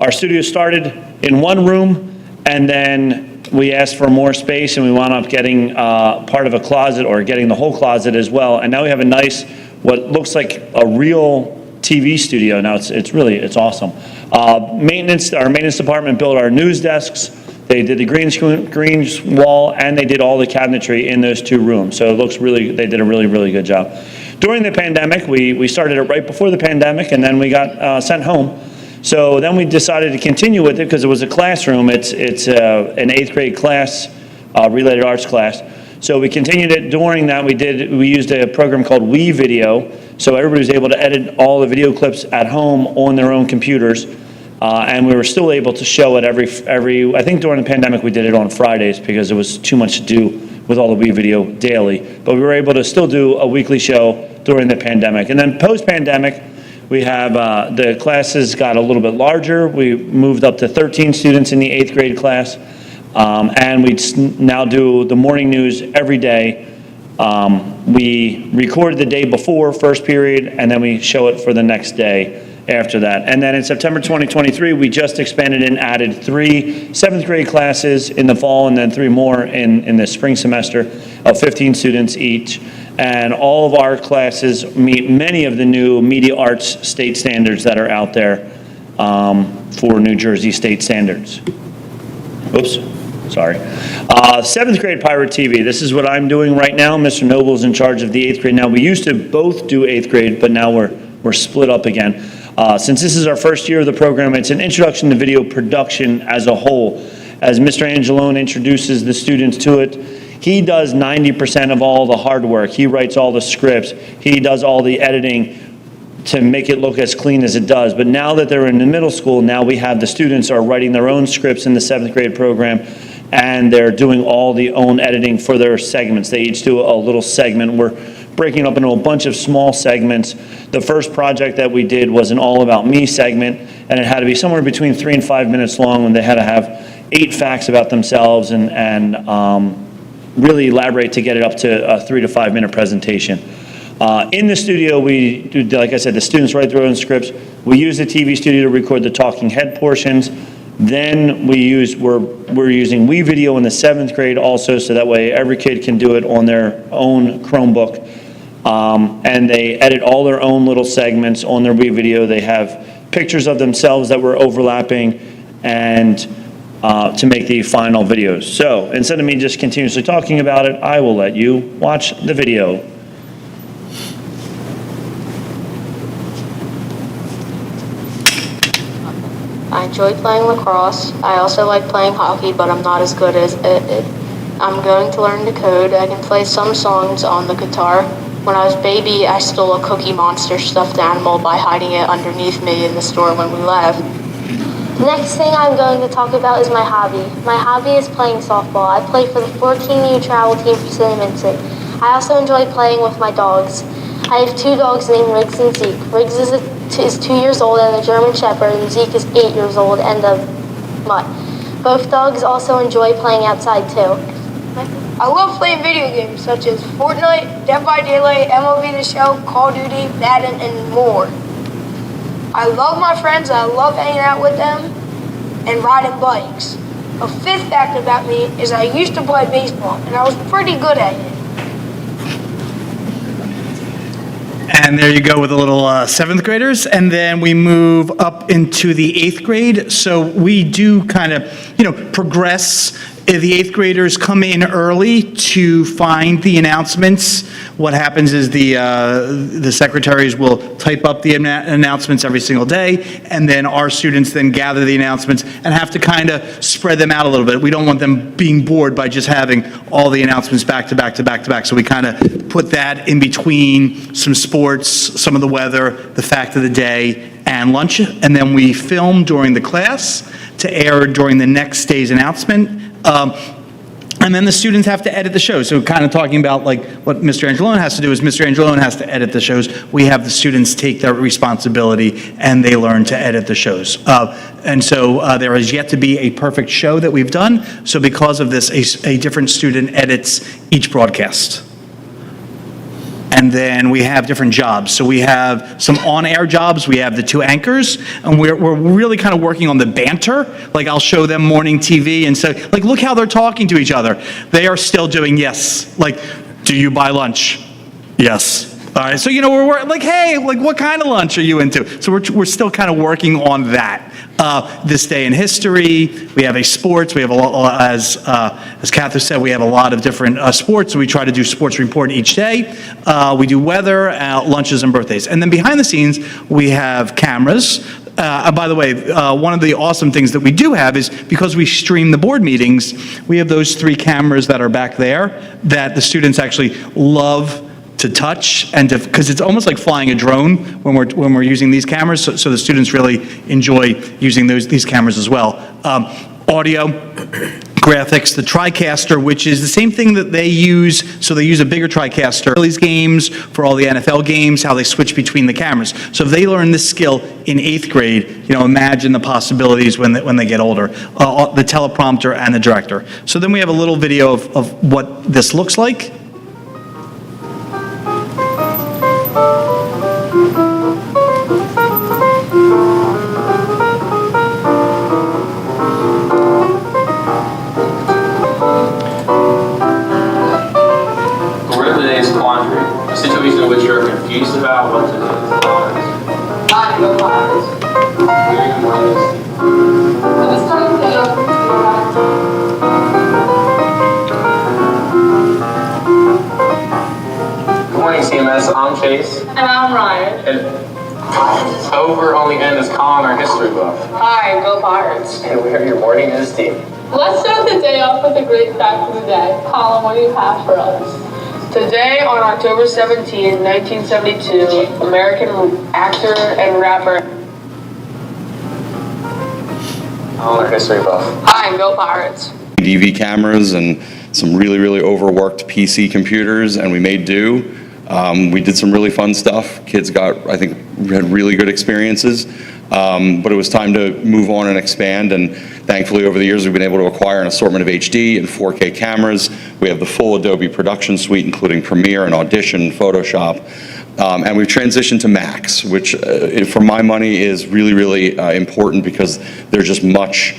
Speaker 8: Our studio started in one room, and then we asked for more space, and we wound up getting part of a closet, or getting the whole closet as well. And now we have a nice, what looks like a real TV studio. Now it's awesome. Our maintenance department built our news desks. They did the green wall, and they did all the cabinetry in those two rooms. So it looks they did a really, really good job. During the pandemic, we started it right before the pandemic, and then we got sent home. So then we decided to continue with it because it was a classroom. It's an 8th grade class, related arts class. So we continued it. During that, we used a program called WeVideo. So everybody was able to edit all the video clips at home on their own computers. And we were still able to show it every, I think during the pandemic we did it on Fridays because there was too much to do with all the WeVideo daily. But we were able to still do a weekly show during the pandemic. And then post-pandemic, we have, the classes got a little bit larger. We moved up to 13 students in the 8th grade class. And we now do the morning news every day. We record the day before, first period, and then we show it for the next day after that. And then in September 2023, we just expanded and added 3 7th grade classes in the fall, and then 3 more in the spring semester of 15 students each. And all of our classes meet many of the new media arts state standards that are out there for New Jersey state standards. Oops. Sorry. 7th grade Pirate TV. This is what I'm doing right now. Mr. Noble's in charge of the 8th grade now. We used to both do 8th grade, but now we're split up again. Since this is our first year of the program, it's an introduction to video production as a whole. As Mr. Angelone introduces the students to it, he does 90% of all the hard work. He writes all the scripts. He does all the editing to make it look as clean as it does. But now that they're in the middle school, now we have the students are writing their own scripts in the 7th grade program, and they're doing all the own editing for their segments. They each do a little segment. We're breaking up into a bunch of small segments. The first project that we did was an All About Me segment, and it had to be somewhere between 3 and 5 minutes long, and they had to have 8 facts about themselves and really elaborate to get it up to a 3 to 5 minute presentation. In the studio, we do, like I said, the students write their own scripts. We use the TV studio to record the talking head portions. Then we're using WeVideo in the 7th grade also, so that way every kid can do it on their own Chromebook. And they edit all their own little segments on their WeVideo. They have pictures of themselves that were overlapping and to make the final videos. So instead of me just continuously talking about it, I will let you watch the video.
Speaker 12: I enjoy playing lacrosse. I also like playing hockey, but I'm not as good as it. I'm going to learn to code. I can play some songs on the guitar. When I was a baby, I stole a Cookie Monster stuffed animal by hiding it underneath me in the store when we left.
Speaker 14: The next thing I'm going to talk about is my hobby. My hobby is playing softball. I play for the 14U travel team for Cinnaminson. I also enjoy playing with my dogs. I have 2 dogs named Riggs and Zeke. Riggs is 2 years old and a German Shepherd, and Zeke is 8 years old and a mutt. Both dogs also enjoy playing outside too.
Speaker 17: I love playing video games such as Fortnite, Dead by Daylight, MLB The Show, Call of Duty, Madden, and more. I love my friends, I love hanging out with them, and riding bikes. A 5th fact about me is I used to play baseball, and I was pretty good at it.
Speaker 9: And there you go with the little 7th graders. And then we move up into the 8th grade. So we do kind of, progress The eighth graders come in early to find the announcements. What happens is the secretaries will type up the announcements every single day, and then our students then gather the announcements and have to kind of spread them out a little bit. We don't want them being bored by just having all the announcements back to back to back to back. So we kind of put that in between some sports, some of the weather, the fact of the day, and lunch. And then we film during the class to air during the next day's announcement. And then the students have to edit the show. So kind of talking about like what Mr. Angelone has to do is Mr. Angelone has to edit the shows. We have the students take their responsibility and they learn to edit the shows. And so there has yet to be a perfect show that we've done. So because of this, a different student edits each broadcast. And then we have different jobs. So we have some on-air jobs. We have the two anchors, and we're really kind of working on the banter. Like I'll show them morning TV and say, like, look how they're talking to each other. They are still doing yes. Like, do you buy lunch? Yes. All right. So, we're like, hey, like, what kind of lunch are you into? So we're still kind of working on that. This day in history, we have a sports. We have a lot, as Catherine said, we have a lot of different sports. So we try to do sports report each day. We do weather, lunches, and birthdays. And then behind the scenes, we have cameras. By the way, one of the awesome things that we do have is because we stream the board meetings, we have those 3 cameras that are back there that the students actually love to touch and because it's almost like flying a drone when we're using these cameras. So the students really enjoy using these cameras as well. Audio, graphics, the TriCaster, which is the same thing that they use. So they use a bigger TriCaster for these games, for all the NFL games, how they switch between the cameras. So if they learn this skill in 8th grade, imagine the possibilities when they get older. The teleprompter and the director. So then we have a little video of what this looks like.
Speaker 18: Situation in which you're confused about what to do.
Speaker 13: Hi, go Pirates.
Speaker 18: Good morning, CMS. I'm Chase.
Speaker 13: And I'm Ryan.
Speaker 18: And over on the end is Colin, our history buff.
Speaker 13: Hi, go Pirates.
Speaker 18: And we're your morning news team.
Speaker 13: Let's start the day off with a great fact of the day. Colin, what do you have for us?
Speaker 17: Today, on October 17, 1972, American actor and rapper
Speaker 18: Colin, our history buff.
Speaker 17: Hi, go Pirates.
Speaker 10: DV cameras and some really, really overworked PC computers, and we made do. We did some really fun stuff. Kids had really good experiences, but it was time to move on and expand, and thankfully over the years we've been able to acquire an assortment of HD and 4K cameras. We have the full Adobe production suite, including Premiere and Audition and Photoshop. And we've transitioned to Macs, which for my money is really, really important because they're just much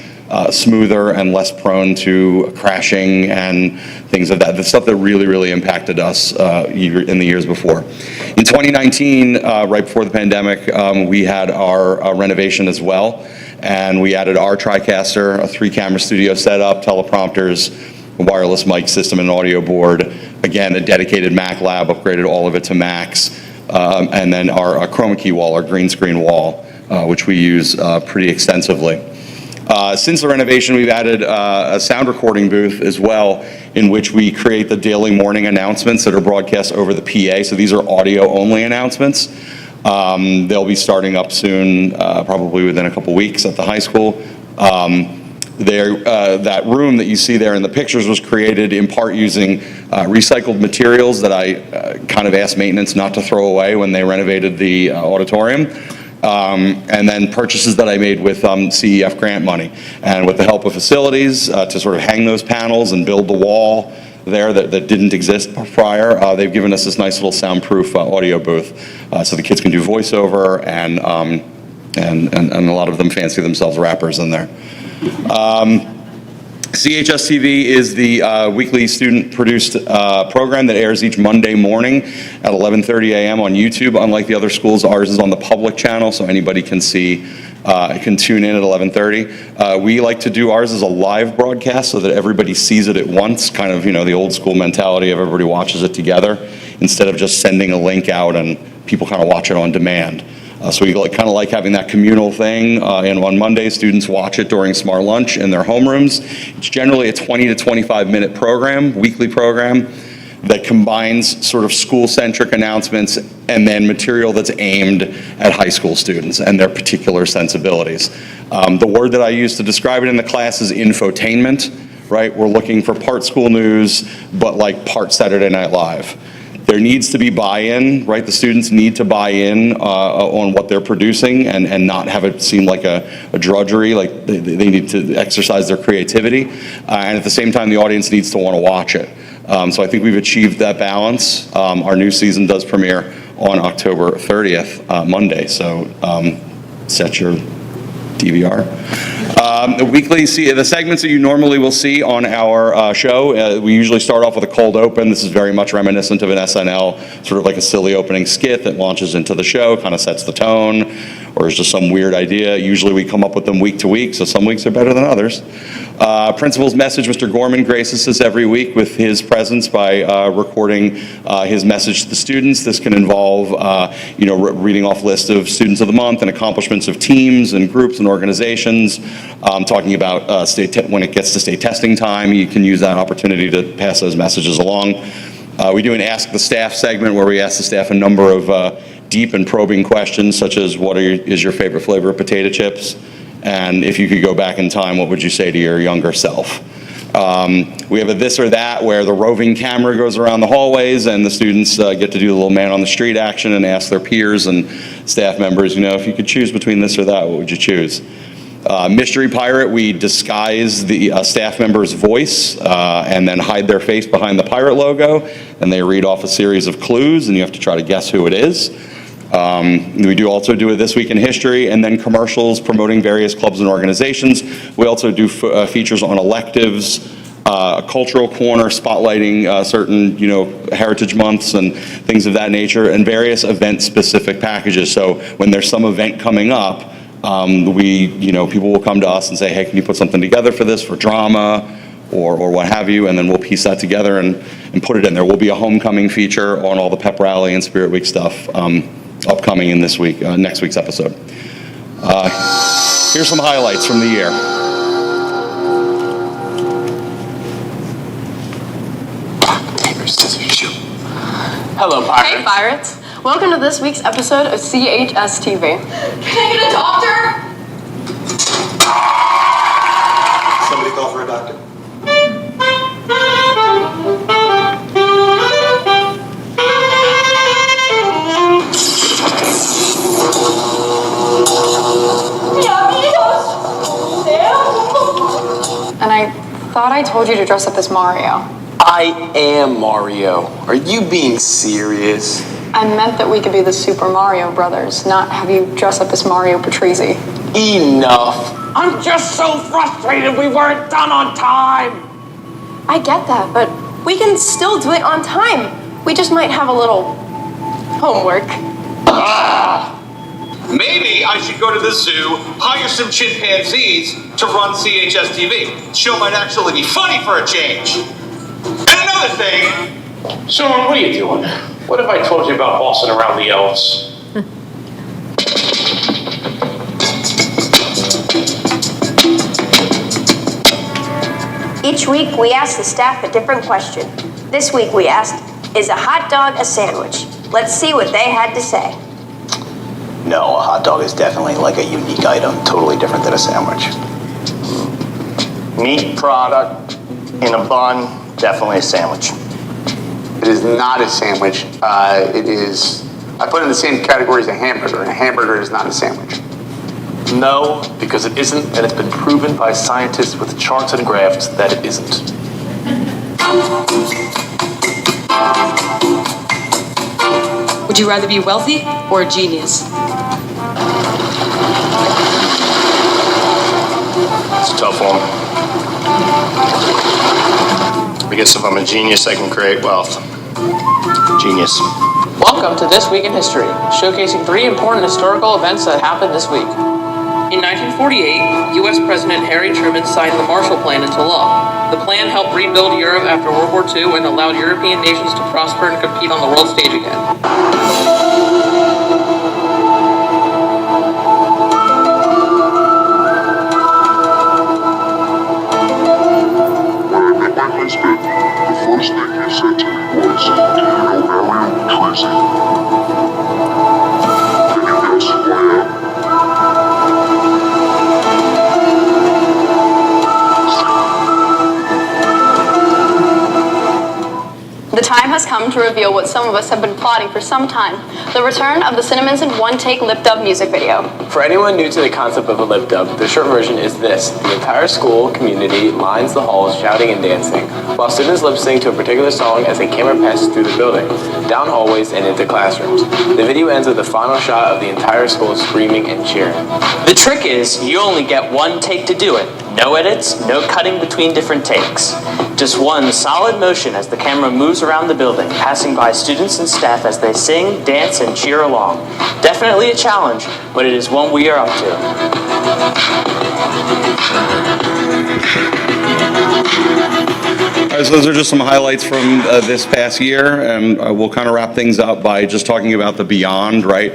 Speaker 10: smoother and less prone to crashing and things of that. The stuff that really, really impacted us in the years before. In 2019, right before the pandemic, we had our renovation as well. And we added our TriCaster, a 3-camera studio setup, teleprompters, a wireless mic system, and an audio board. Again, a dedicated Mac lab, upgraded all of it to Macs. And then our chroma key wall, our green screen wall, which we use pretty extensively. Since the renovation, we've added a sound recording booth as well, in which we create the daily morning announcements that are broadcast over the PA. So these are audio-only announcements. They'll be starting up soon, probably within a couple weeks at the high school. That room that you see there in the pictures was created in part using recycled materials that I kind of asked maintenance not to throw away when they renovated the auditorium. And then purchases that I made with CEF grant money. And with the help of facilities to sort of hang those panels and build the wall there that didn't exist prior, they've given us this nice little soundproof audio booth so the kids can do voiceover and a lot of them fancy themselves rappers in there. CHS TV is the weekly student-produced program that airs each Monday morning at 11:30 a.m. on YouTube. Unlike the other schools, ours is on the public channel, so anybody can see can tune in at 11:30. We like to do ours as a live broadcast so that everybody sees it at once, kind of, the old school mentality of everybody watches it together, instead of just sending a link out and people kind of watch it on demand. So we kind of like having that communal thing. And on Monday, students watch it during Smart Lunch in their homerooms. It's generally a 20 to 25-minute program, weekly program, that combines sort of school-centric announcements and then material that's aimed at high school students and their particular sensibilities. The word that I use to describe it in the class is infotainment, right? We're looking for part school news, but like part Saturday Night Live. There needs to be buy-in, right? The students need to buy in on what they're producing and not have it seem like a drudgery, like they need to exercise their creativity. And at the same time, the audience needs to want to watch it. So I think we've achieved that balance. Our new season does premiere on October 30th, Monday, so set your DVR. The segments that you normally will see on our show, we usually start off with a cold open. This is very much reminiscent of an SNL, sort of like a silly opening skit that launches into the show, kind of sets the tone, or is just some weird idea. Usually we come up with them week to week, so some weeks are better than others. Principal's message, Mr. Gorman graces us every week with his presence by recording his message to the students. This can involve, reading off lists of students of the month and accomplishments of teams and groups and organizations. Talking about when it gets to state testing time, you can use that opportunity to pass those messages along. We do an Ask the Staff segment where we ask the staff a number of deep and probing questions, such as is your favorite flavor of potato chips? And if you could go back in time, what would you say to your younger self? We have a this or that where the roving camera goes around the hallways and the students get to do the little man on the street action and ask their peers and staff members, if you could choose between this or that, what would you choose? Mystery Pirate, we disguise the staff member's voice and then hide their face behind the pirate logo, and they read off a series of clues, and you have to try to guess who it is. We do also do a This Week in History, and then commercials promoting various clubs and organizations. We also do features on electives, a cultural corner spotlighting certain, heritage months and things of that nature, and various event-specific packages. So when there's some event coming up, people will come to us and say, hey, can you put something together for this, for drama, or what have you, and then we'll piece that together and put it in there. Will be a homecoming feature on all the pep rally and Spirit Week stuff upcoming in next week's episode. Here's some highlights from the year.
Speaker 19: Hello, Pirates.
Speaker 20: Hey, Pirates. Welcome to this week's episode of CHS TV.
Speaker 19: Can I get a doctor?
Speaker 21: Somebody call for a doctor.
Speaker 20: And I thought I told you to dress up as Mario.
Speaker 19: I am Mario. Are you being serious?
Speaker 20: I meant that we could be the Super Mario Brothers, not have you dress up as Mario Patrizzi.
Speaker 19: Enough. I'm just so frustrated we weren't done on time.
Speaker 20: I get that, but we can still do it on time. We just might have a little homework.
Speaker 22: Maybe I should go to the zoo, hire some chimpanzees to run CHS TV. The show might actually be funny for a change. And another thing.
Speaker 23: Sean, what are you doing? What if I told you about bossing around the elves?
Speaker 24: Each week, we ask the staff a different question. This week, we asked, is a hot dog a sandwich? Let's see what they had to say.
Speaker 25: No, a hot dog is definitely like a unique item, totally different than a sandwich.
Speaker 19: Meat product in a bun, definitely a sandwich.
Speaker 26: It is not a sandwich. I put it in the same category as a hamburger, and a hamburger is not a sandwich.
Speaker 23: No, because it isn't, and it's been proven by scientists with charts and graphs that it isn't.
Speaker 27: Would you rather be wealthy or a genius?
Speaker 19: It's a tough one. I guess if I'm a genius, I can create wealth. Genius.
Speaker 28: Welcome to This Week in History, showcasing 3 important historical events that happened this week.
Speaker 1: In 1948, U.S. President Harry Truman signed the Marshall Plan into law. The plan helped rebuild Europe after World War II and allowed European nations to prosper and compete on the world stage again.
Speaker 2: The first thing he said to me was, "Do you know Harry? I'm crazy." Can you guess who I am?
Speaker 20: The time has come to reveal what some of us have been plotting for some time, the return of the Cinnaminson one-take lip-dub music video.
Speaker 23: For anyone new to the concept of a lip dub, the short version is this. The entire school community lines the halls shouting and dancing, while students lip sync to a particular song as a camera passes through the building, down hallways and into classrooms. The video ends with the final shot of the entire school screaming and cheering.
Speaker 3: The trick is you only get one take to do it. No edits, no cutting between different takes. Just one solid motion as the camera moves around the building, passing by students and staff as they sing, dance, and cheer along. Definitely a challenge, but it is one we are up to.
Speaker 10: All right, so those are just some highlights from this past year, and we'll kind of wrap things up by just talking about the beyond, right?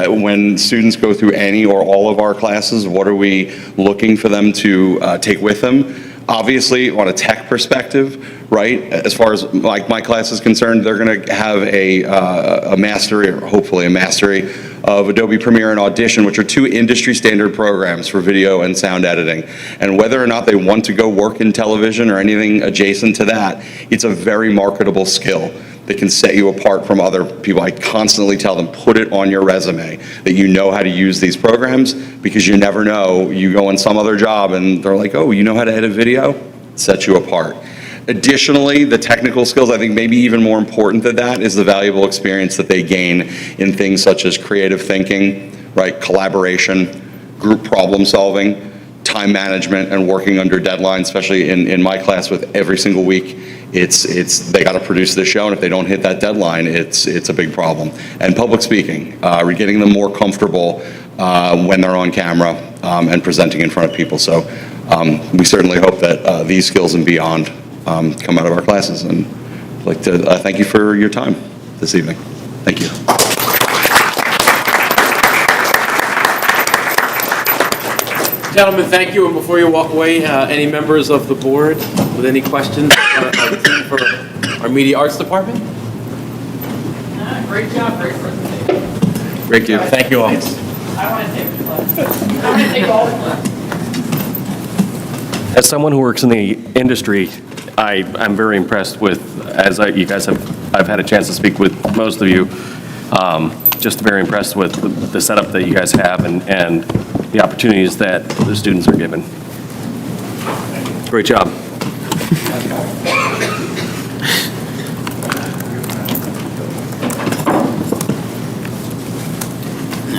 Speaker 10: When students go through any or all of our classes, what are we looking for them to take with them? Obviously, on a tech perspective, right, as far as like my class is concerned, they're going to have a mastery, or hopefully a mastery, of Adobe Premiere and Audition, which are two industry standard programs for video and sound editing. And whether or not they want to go work in television or anything adjacent to that, it's a very marketable skill that can set you apart from other people. I constantly tell them, put it on your resume that you know how to use these programs, because you never know, you go in some other job and they're like, oh, you know how to edit video? It sets you apart. Additionally, the technical skills, I think maybe even more important than that, is the valuable experience that they gain in things such as creative thinking, right, collaboration, group problem solving, time management, and working under deadlines, especially in my class with every single week. They got to produce this show, and if they don't hit that deadline, it's a big problem. And public speaking, we're getting them more comfortable when they're on camera and presenting in front of people. So we certainly hope that these skills and beyond come out of our classes. And I'd like to thank you for your time this evening. Thank you.
Speaker 4: Gentlemen, thank you. And before you walk away, any members of the board with any questions for our Media Arts Department?
Speaker 1: Great job, great presentation.
Speaker 10: Thank you.
Speaker 4: Thank you all.
Speaker 1: I want to take all the class.
Speaker 5: As someone who works in the industry, I'm very impressed with, I've had a chance to speak with most of you, just very impressed with the setup that you guys have and the opportunities that the students are given. Great job.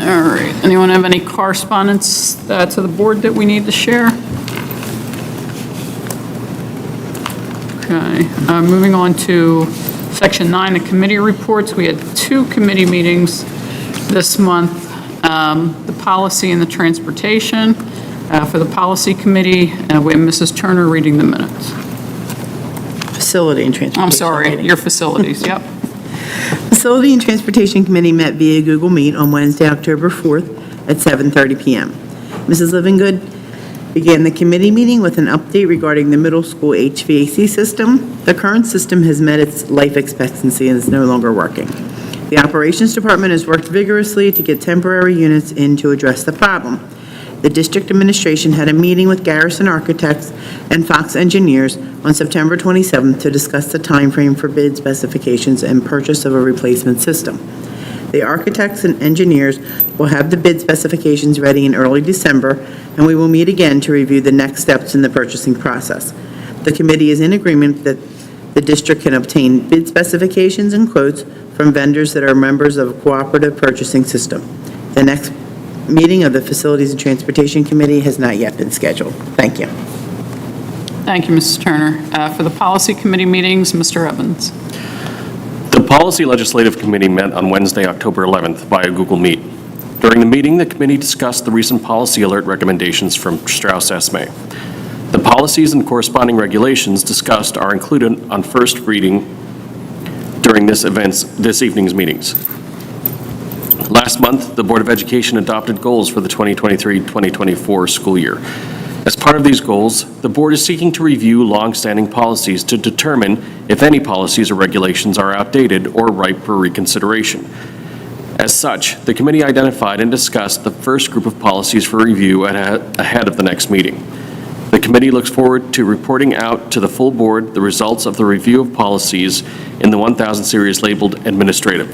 Speaker 6: All right. Anyone have any correspondence to the board that we need to share? Okay. Moving on to Section 9, the committee reports. We had 2 committee meetings this month. The policy and the transportation. For the policy committee, we have Mrs. Turner reading the minutes.
Speaker 7: Facility and Transportation.
Speaker 6: I'm sorry, your facilities, yep.
Speaker 7: Facility and Transportation Committee met via Google Meet on Wednesday, October 4th at 7:30 p.m. Mrs. Livingood began the committee meeting with an update regarding the middle school HVAC system. The current system has met its life expectancy and is no longer working. The Operations Department has worked vigorously to get temporary units in to address the problem. The district administration had a meeting with Garrison Architects and Fox Engineers on September 27th to discuss the timeframe for bid specifications and purchase of a replacement system. The architects and engineers will have the bid specifications ready in early December, and we will meet again to review the next steps in the purchasing process. The committee is in agreement that the district can obtain bid specifications and quotes from vendors that are members of a cooperative purchasing system. The next meeting of the Facilities and Transportation Committee has not yet been scheduled. Thank you.
Speaker 6: Thank you, Mrs. Turner. For the policy committee meetings, Mr. Evans.
Speaker 5: The Policy Legislative Committee met on Wednesday, October 11th via Google Meet. During the meeting, the committee discussed the recent policy alert recommendations from Strauss Esme. The policies and corresponding regulations discussed are included on first reading during this evening's meetings. Last month, the Board of Education adopted goals for the 2023-2024 school year. As part of these goals, the board is seeking to review long-standing policies to determine if any policies or regulations are outdated or ripe for reconsideration. As such, the committee identified and discussed the first group of policies for review ahead of the next meeting. The committee looks forward to reporting out to the full board the results of the review of policies in the 1000 series labeled administrative.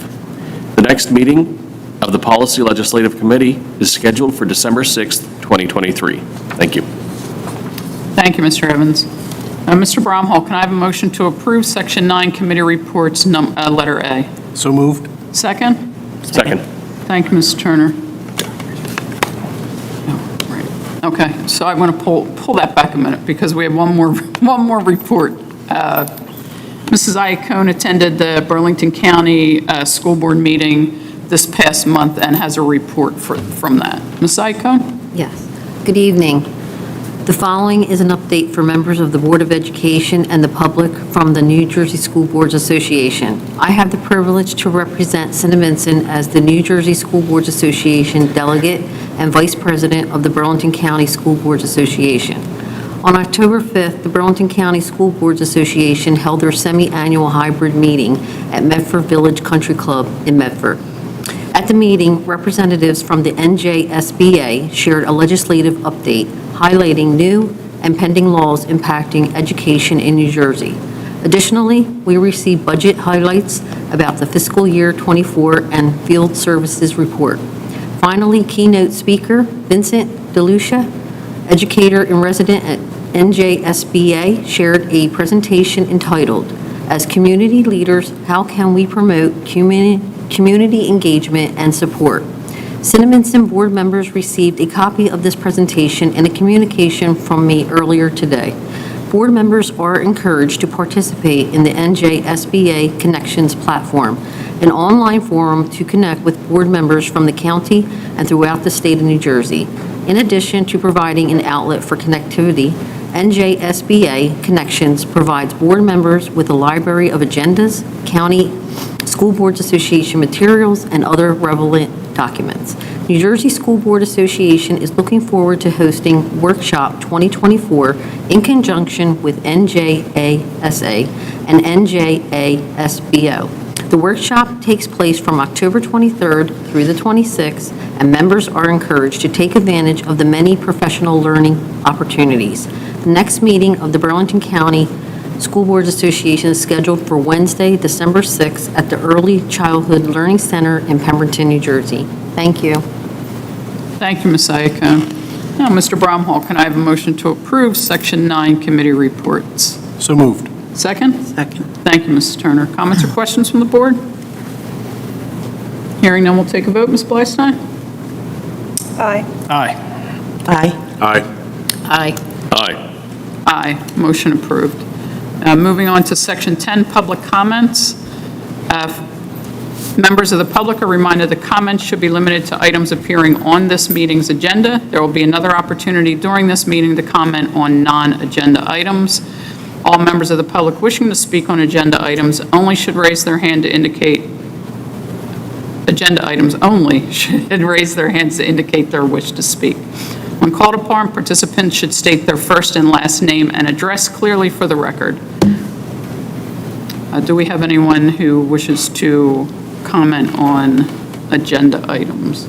Speaker 5: The next meeting of the Policy Legislative Committee is scheduled for December 6th, 2023. Thank you.
Speaker 6: Thank you, Mr. Evans. Mr. Bromhall, can I have a motion to approve Section 9 Committee Reports, letter A?
Speaker 21: So moved.
Speaker 6: Second?
Speaker 5: Second.
Speaker 6: Thank you, Mr. Turner. Oh, right. Okay, so I want to pull that back a minute because we have one more report. Mrs. Iacone attended the Burlington County School Board meeting this past month and has a report from that. Ms. Iacone?
Speaker 8: Yes. Good evening. The following is an update for members of the Board of Education and the public from the New Jersey School Boards Association. I have the privilege to represent Cinnaminson as the New Jersey School Boards Association delegate and vice president of the Burlington County School Boards Association. On October 5th, the Burlington County School Boards Association held their semi-annual hybrid meeting at Medford Village Country Club in Medford. At the meeting, representatives from the NJSBA shared a legislative update highlighting new and pending laws impacting education in New Jersey. Additionally, we received budget highlights about the fiscal year 24 and field services report. Finally, keynote speaker Vincent DeLucia, educator in resident at NJSBA, shared a presentation entitled, "As Community Leaders, How Can We Promote Community Engagement and Support?" Cinnaminson board members received a copy of this presentation and a communication from me earlier today. Board members are encouraged to participate in the NJSBA Connections platform, an online forum to connect with board members from the county and throughout the state of New Jersey. In addition to providing an outlet for connectivity, NJSBA Connections provides board members with a library of agendas, county School Boards Association materials, and other relevant documents. New Jersey School Board Association is looking forward to hosting Workshop 2024 in conjunction with NJASA and NJASBO. The workshop takes place from October 23rd through the 26th, and members are encouraged to take advantage of the many professional learning opportunities. The next meeting of the Burlington County School Boards Association is scheduled for Wednesday, December 6th at the Early Childhood Learning Center in Pemberton, New Jersey. Thank you.
Speaker 6: Thank you, Ms. Iacone. Now, Mr. Bromhall, can I have a motion to approve Section 9 Committee Reports?
Speaker 21: So moved.
Speaker 6: Second?
Speaker 7: Second.
Speaker 6: Thank you, Mrs. Turner. Comments or questions from the board? Hearing none, we'll take a vote. Ms. Blystein?
Speaker 21: Aye.
Speaker 7: Aye.
Speaker 21: Aye.
Speaker 8: Aye.
Speaker 5: Aye.
Speaker 6: Aye. Motion approved. Moving on to Section 10, Public Comments. Members of the public are reminded that comments should be limited to items appearing on this meeting's agenda. There will be another opportunity during this meeting to comment on non-agenda items. All members of the public wishing to speak on agenda items only should raise their hand to indicate, agenda items only should raise their hands to indicate their wish to speak. When called upon, participants should state their first and last name and address clearly for the record. Do we have anyone who wishes to comment on agenda items?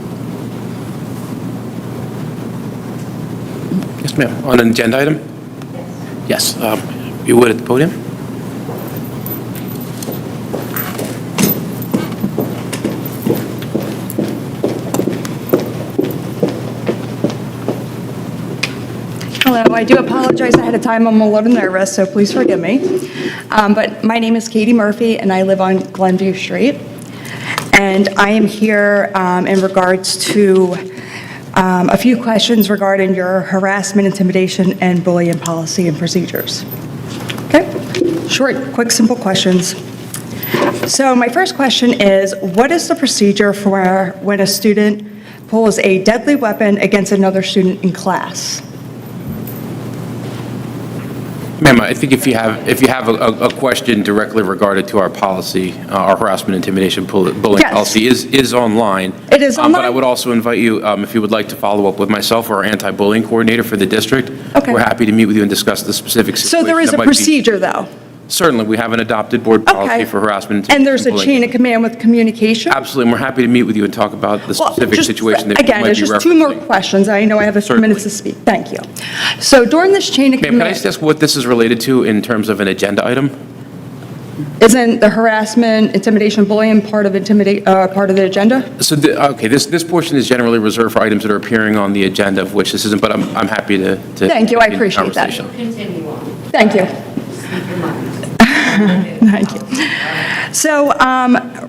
Speaker 21: Yes, ma'am. On an agenda item? Yes. You would at the podium?
Speaker 9: Hello, I do apologize ahead of time. I'm a little nervous, so please forgive me. But my name is Katie Murphy, and I live on Glenview Street. And I am here in regards to a few questions regarding your harassment, intimidation, and bullying policy and procedures. Okay? Short, quick, simple questions. So my first question is, what is the procedure for when a student pulls a deadly weapon against another student in class.
Speaker 21: Ma'am, I think if you have a question directly regarded to our policy, our harassment, intimidation, bullying
Speaker 9: Yes.
Speaker 21: policy is online.
Speaker 9: It is
Speaker 21: But
Speaker 9: online?
Speaker 21: I would also invite you, if you would like to follow up with myself or our anti-bullying coordinator for the district.
Speaker 9: Okay.
Speaker 21: We're happy to meet with you and discuss the specific
Speaker 9: So
Speaker 21: situation.
Speaker 9: there is
Speaker 21: that
Speaker 9: a
Speaker 21: might be-
Speaker 9: procedure, though?
Speaker 21: Certainly, we have an adopted board policy
Speaker 9: Okay.
Speaker 21: for harassment.
Speaker 9: And there's a
Speaker 21: bullying.
Speaker 9: chain of command with communication?
Speaker 21: Absolutely, and we're happy to meet with you and talk about the
Speaker 9: Well,
Speaker 21: specific
Speaker 9: just-
Speaker 21: situation that you
Speaker 9: Again,
Speaker 21: might
Speaker 9: there's
Speaker 21: be
Speaker 9: just two more
Speaker 21: referencing.
Speaker 9: questions. I know I have a few
Speaker 21: Certainly.
Speaker 9: minutes to speak. Thank you. So during this chain of
Speaker 21: Ma'am, can I
Speaker 9: command,
Speaker 21: just ask what this is related to in terms of an agenda item?
Speaker 9: isn't the harassment, intimidation, bullying part of the agenda?
Speaker 21: So, okay, this portion is generally reserved for items that are appearing on the agenda, of which this isn't, but I'm happy to.
Speaker 9: Thank you, I
Speaker 21: continue the
Speaker 9: appreciate that.
Speaker 21: conversation.
Speaker 9: Thank you. Thank you. So,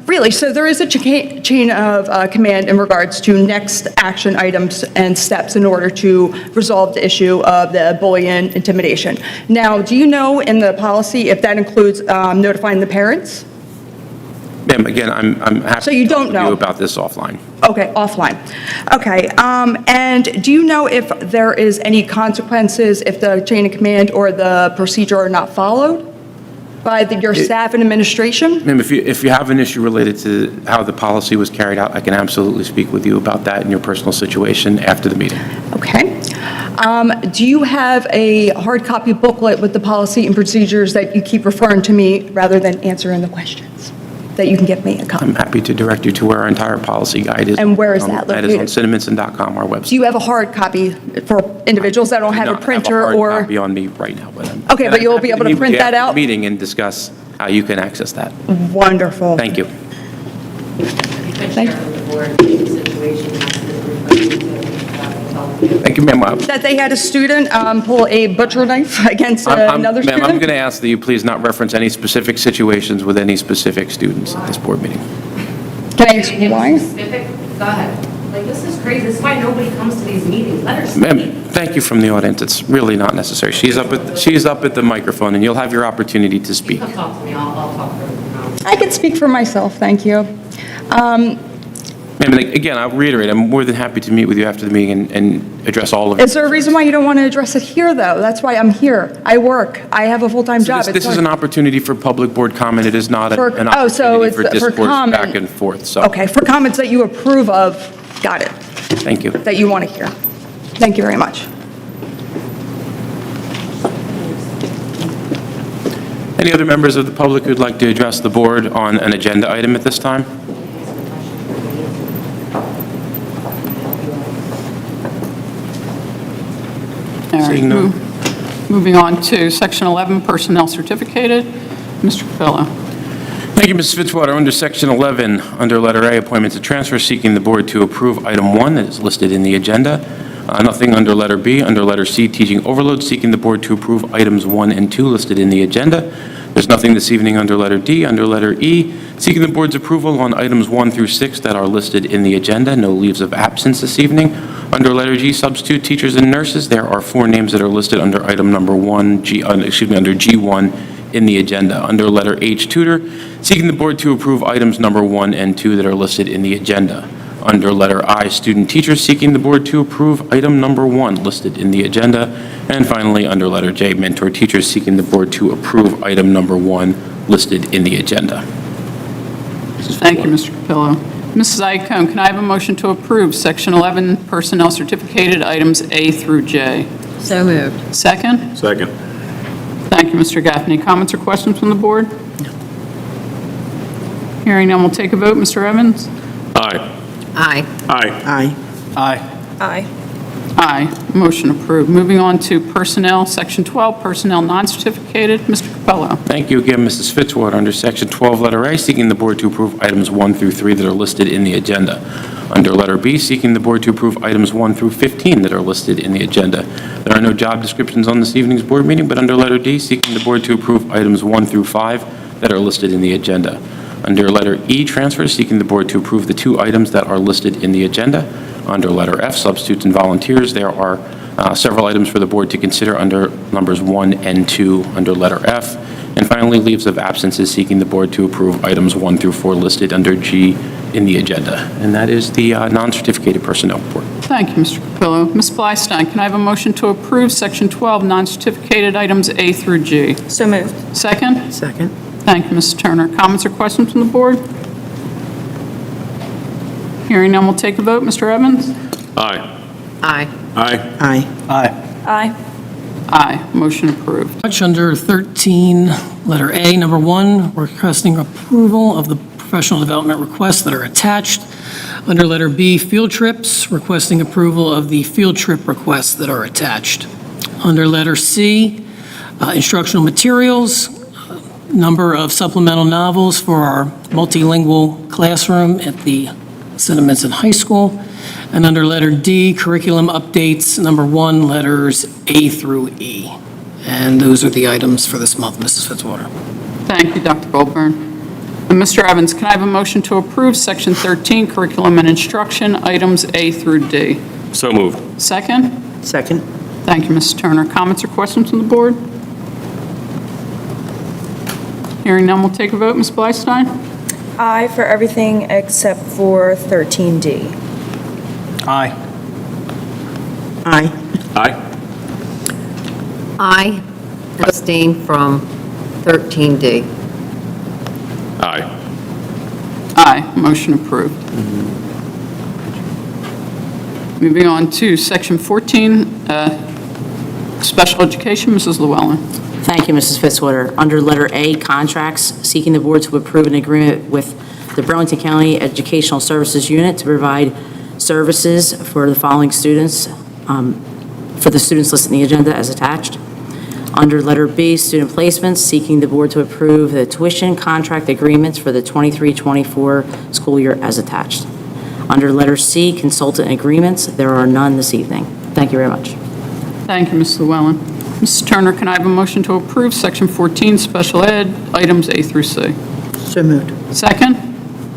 Speaker 9: really, so there is a chain of command in regards to next action items and steps in order to resolve the issue of the bullying, intimidation. Now, do you know in the policy if that includes notifying the parents?
Speaker 21: Ma'am, again, I'm happy
Speaker 9: So you
Speaker 21: to talk
Speaker 9: don't
Speaker 21: with
Speaker 9: know?
Speaker 21: you about this offline.
Speaker 9: Okay, offline. Okay, and do you know if there is any consequences if the chain of command or the procedure are not followed by your staff and administration?
Speaker 21: Ma'am, if you have an issue related to how the policy was carried out, I can absolutely speak with you about that in your personal situation after the meeting.
Speaker 9: Okay. Do you have a hard copy booklet with the policy and procedures that you keep referring to me rather than answering the questions? That you can give me a copy?
Speaker 21: I'm happy to direct you to where our entire policy guide is.
Speaker 9: And where is that
Speaker 21: That is on
Speaker 9: located?
Speaker 21: Cinnaminson.com, our website.
Speaker 9: Do you have a hard copy for individuals that don't have a printer
Speaker 21: I don't have a
Speaker 9: or?
Speaker 21: hard copy on me right now, but
Speaker 9: Okay,
Speaker 21: and
Speaker 9: but
Speaker 21: I'm
Speaker 9: you'll
Speaker 21: happy
Speaker 9: be able to
Speaker 21: meet with
Speaker 9: print
Speaker 21: you
Speaker 9: that
Speaker 21: after the
Speaker 9: out?
Speaker 21: meeting and discuss how you can access that.
Speaker 9: Wonderful.
Speaker 21: Thank you.
Speaker 9: Thank
Speaker 21: Thank you, ma'am.
Speaker 9: That they had a student pull a butcher knife against another
Speaker 21: Ma'am, I'm
Speaker 9: student?
Speaker 21: going to ask that you please not reference any specific situations with any specific students at this board meeting.
Speaker 9: Can I ask why?
Speaker 11: Specific? Go ahead. Like, this is crazy. This is why nobody comes to these meetings. Let her speak.
Speaker 21: Ma'am, thank you from the audience. It's really not necessary. She's up at the microphone, and you'll have your opportunity to speak.
Speaker 11: Come talk to me. I'll talk for her.
Speaker 9: I can speak for myself, thank you.
Speaker 21: Ma'am, and again, I'll reiterate, I'm more than happy to meet with you after the meeting and address all of it.
Speaker 9: Is there a reason why you don't want to address it here, though? That's why I'm here. I work. I have a full-time
Speaker 21: So
Speaker 9: job.
Speaker 21: This is an opportunity for public board comment. It is not
Speaker 9: For-
Speaker 21: an
Speaker 9: oh, so
Speaker 21: opportunity
Speaker 9: it's
Speaker 21: for
Speaker 9: for
Speaker 21: discourse
Speaker 9: comment.
Speaker 21: back and forth, so.
Speaker 9: Okay, for comments that you approve of, got it,
Speaker 21: Thank you.
Speaker 9: that you want to hear. Thank you very much.
Speaker 21: Any other members of the public who'd like to address the board on an agenda item at this time?
Speaker 6: All right,
Speaker 21: Seeing none.
Speaker 6: Moving on to Section 11, Personnel Certificated. Mr. Capello.
Speaker 21: Thank you, Mrs. Fitzwater. Under Section 11, under Letter A, appointments and transfers, seeking the board to approve Item 1 that is listed in the agenda. Nothing under Letter B. Under Letter C, teaching overload, seeking the board to approve Items 1 and 2 listed in the agenda. There's nothing this evening under Letter D. Under Letter E, seeking the board's approval on Items 1 through 6 that are listed in the agenda. No leaves of absence this evening. Under Letter G, substitute teachers and nurses, there are 4 names that are listed under Item Number 1, under G1 in the agenda. Under Letter H, tutor, seeking the board to approve Items Number 1 and 2 that are listed in the agenda. Under Letter I, student teachers, seeking the board to approve Item Number 1 listed in the agenda. And finally, under Letter J, mentor teachers, seeking the board to approve Item Number 1 listed in the agenda.
Speaker 6: Thank you, Mr. Capello. Mrs. Icahn, can I have a motion to approve Section 11, Personnel Certificated Items A through J?
Speaker 8: So moved.
Speaker 6: Second?
Speaker 21: Second.
Speaker 6: Thank you, Mr. Gaffney. Comments or questions from the board? Hearing none, we'll take a vote. Mr. Evans?
Speaker 21: Aye.
Speaker 8: Aye.
Speaker 21: Aye.
Speaker 7: Aye.
Speaker 9: Aye.
Speaker 6: Aye. Motion approved. Moving on to Personnel, Section 12, Personnel Non-Certificated. Mr. Capello.
Speaker 21: Thank you again, Mrs. Fitzwater. Under Section 12, Letter A, seeking the board to approve Items 1 through 3 that are listed in the agenda. Under Letter B, seeking the board to approve Items 1 through 15 that are listed in the agenda. There are no job descriptions on this evening's board meeting, but under Letter D, seeking the board to approve Items 1 through 5 that are listed in the agenda. Under Letter E, transfers, seeking the board to approve the 2 items that are listed in the agenda. Under Letter F, substitutes and volunteers, there are several items for the board to consider under numbers 1 and 2 under Letter F. And finally, leaves of absences, seeking the board to approve Items 1 through 4 listed under G in the agenda, and that is the non-certificated personnel report.
Speaker 6: Thank you, Mr. Capillo. Ms. Blystein, can I have a motion to approve Section 12 non-certificated items A through G?
Speaker 9: So moved.
Speaker 6: Second?
Speaker 7: Second.
Speaker 6: Thank you, Ms. Turner. Comments or questions from the board? Hearing none, we'll take a vote. Mr. Evans?
Speaker 5: Aye.
Speaker 8: Aye.
Speaker 5: Aye.
Speaker 7: Aye.
Speaker 12: Aye.
Speaker 9: Aye.
Speaker 6: Aye. Motion approved.
Speaker 12: Much under 13, letter A, number 1, requesting approval of the professional development requests that are attached. Under letter B, field trips, requesting approval of the field trip requests that are attached. Under letter C, instructional materials, number of supplemental novels for our multilingual classroom at the Cinnaminson High School. And under letter D, curriculum updates, number 1, letters A through E. And those are the items for this month, Mrs. Fitzwater.
Speaker 6: Thank you, Dr. Goldburn. And Mr. Evans, can I have a motion to approve Section 13 curriculum and instruction items A through D?
Speaker 5: So moved.
Speaker 6: Second?
Speaker 7: Second.
Speaker 6: Thank you, Ms. Turner. Comments or questions from the board? Hearing none, we'll take a vote. Ms. Blystein?
Speaker 9: Aye for everything except for 13D.
Speaker 12: Aye.
Speaker 7: Aye.
Speaker 5: Aye.
Speaker 8: Aye. Abstain from 13D.
Speaker 5: Aye.
Speaker 6: Aye. Motion approved. Moving on to Section 14, special education. Mrs. Llewellyn.
Speaker 13: Thank you, Mrs. Fitzwater. Under letter A, contracts, seeking the board to approve an agreement with the Burlington County Educational Services Unit to provide services for the following students, for the students listed in the agenda as attached. Under letter B, student placements, seeking the board to approve the tuition contract agreements for the 23-24 school year as attached. Under letter C, consultant agreements, there are none this evening. Thank you very much.
Speaker 6: Thank you, Ms. Llewellyn. Mrs. Turner, can I have a motion to approve Section 14 special ed items A through C?
Speaker 7: So moved.
Speaker 6: Second?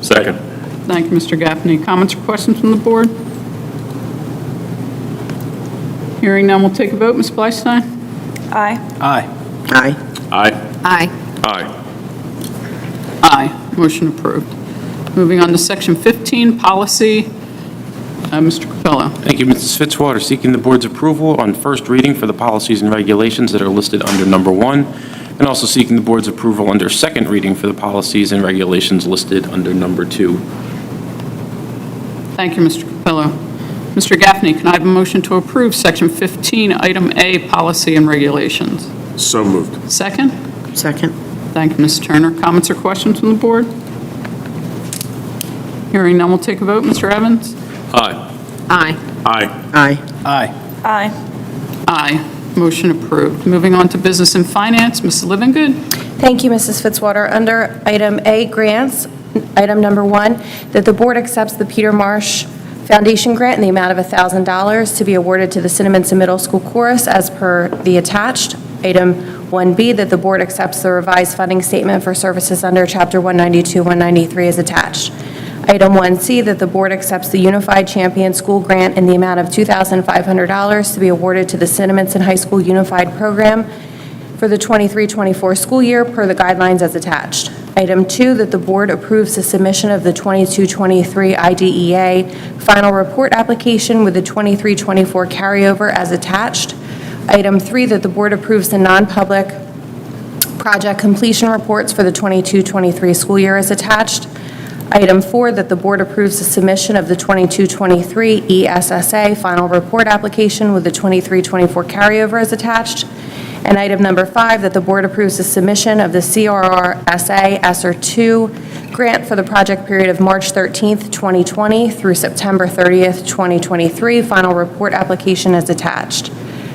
Speaker 5: Second.
Speaker 6: Thank you, Mr. Gaffney. Comments or questions from the board? Hearing none, we'll take a vote. Ms. Blystein?
Speaker 9: Aye.
Speaker 12: Aye.
Speaker 7: Aye.
Speaker 5: Aye.
Speaker 8: Aye.
Speaker 5: Aye.
Speaker 6: Aye. Motion approved. Moving on to Section 15, policy. Mr. Capello.
Speaker 21: Thank you, Mrs. Fitzwater. Seeking the board's approval on first reading for the policies and regulations that are listed under number 1, and also seeking the board's approval under second reading for the policies and regulations listed under number 2.
Speaker 6: Thank you, Mr. Capello. Mr. Gaffney, can I have a motion to approve Section 15, Item A, policy and regulations?
Speaker 5: So moved.
Speaker 6: Second?
Speaker 7: Second.
Speaker 6: Thank you, Ms. Turner. Comments or questions from the board? Hearing none, we'll take a vote. Mr. Evans?
Speaker 5: Aye.
Speaker 8: Aye.
Speaker 5: Aye.
Speaker 7: Aye.
Speaker 12: Aye.
Speaker 9: Aye.
Speaker 6: Aye. Motion approved. Moving on to business and finance, Mrs. Livingood.
Speaker 14: Thank you, Mrs. Fitzwater. Under item A, grants, item number 1, that the board accepts the Peter Marsh Foundation grant in the amount of $1,000 to be awarded to the Cinnaminson Middle School Chorus as per the attached. Item 1B, that the board accepts the revised funding statement for services under Chapter 192, 193 as attached. Item 1C, that the board accepts the Unified Champion School Grant in the amount of $2,500 to be awarded to the Cinnaminson High School Unified Program for the 23-24 school year per the guidelines as attached. Item 2, that the board approves the submission of the 22-23 IDEA final report application with the 23-24 carryover as attached. Item 3, that the board approves the non-public project completion reports for the 22-23 school year as attached. Item 4, that the board approves the submission of the 22-23 ESSA final report application with the 23-24 carryover as attached. And item number 5, that the board approves the submission of the CRRSA ESSER 2 grant for the project period of March 13th, 2020 through September 30th, 2023, final report application as attached.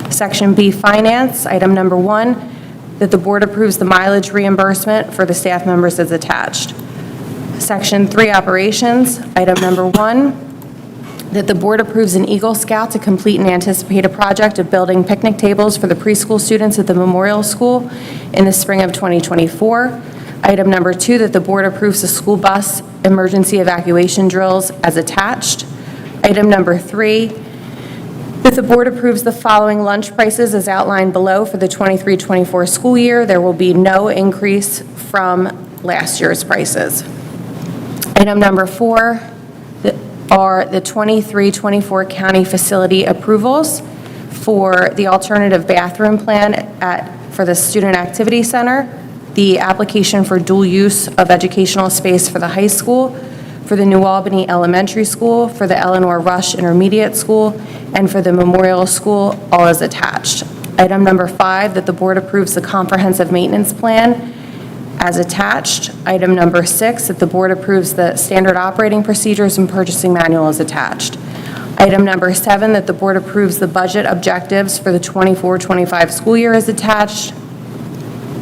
Speaker 14: Section B, finance, item number 1, that the board approves the mileage reimbursement for the staff members as attached. Section 3, operations, item number 1, that the board approves an Eagle Scout to complete an anticipated project of building picnic tables for the preschool students at the Memorial School in the spring of 2024. Item number 2, that the board approves the school bus emergency evacuation drills as attached. Item number 3, that the board approves the following lunch prices as outlined below for the 23-24 school year. There will be no increase from last year's prices. Item number 4 are the 23-24 county facility approvals for the alternative bathroom plan for the Student Activity Center, the application for dual use of educational space for the high school, for the New Albany Elementary School, for the Eleanor Rush Intermediate School, and for the Memorial School, all as attached. Item number 5, that the board approves the comprehensive maintenance plan as attached. Item number 6, that the board approves the standard operating procedures and purchasing manual as attached. Item number 7, that the board approves the budget objectives for the 24-25 school year as attached.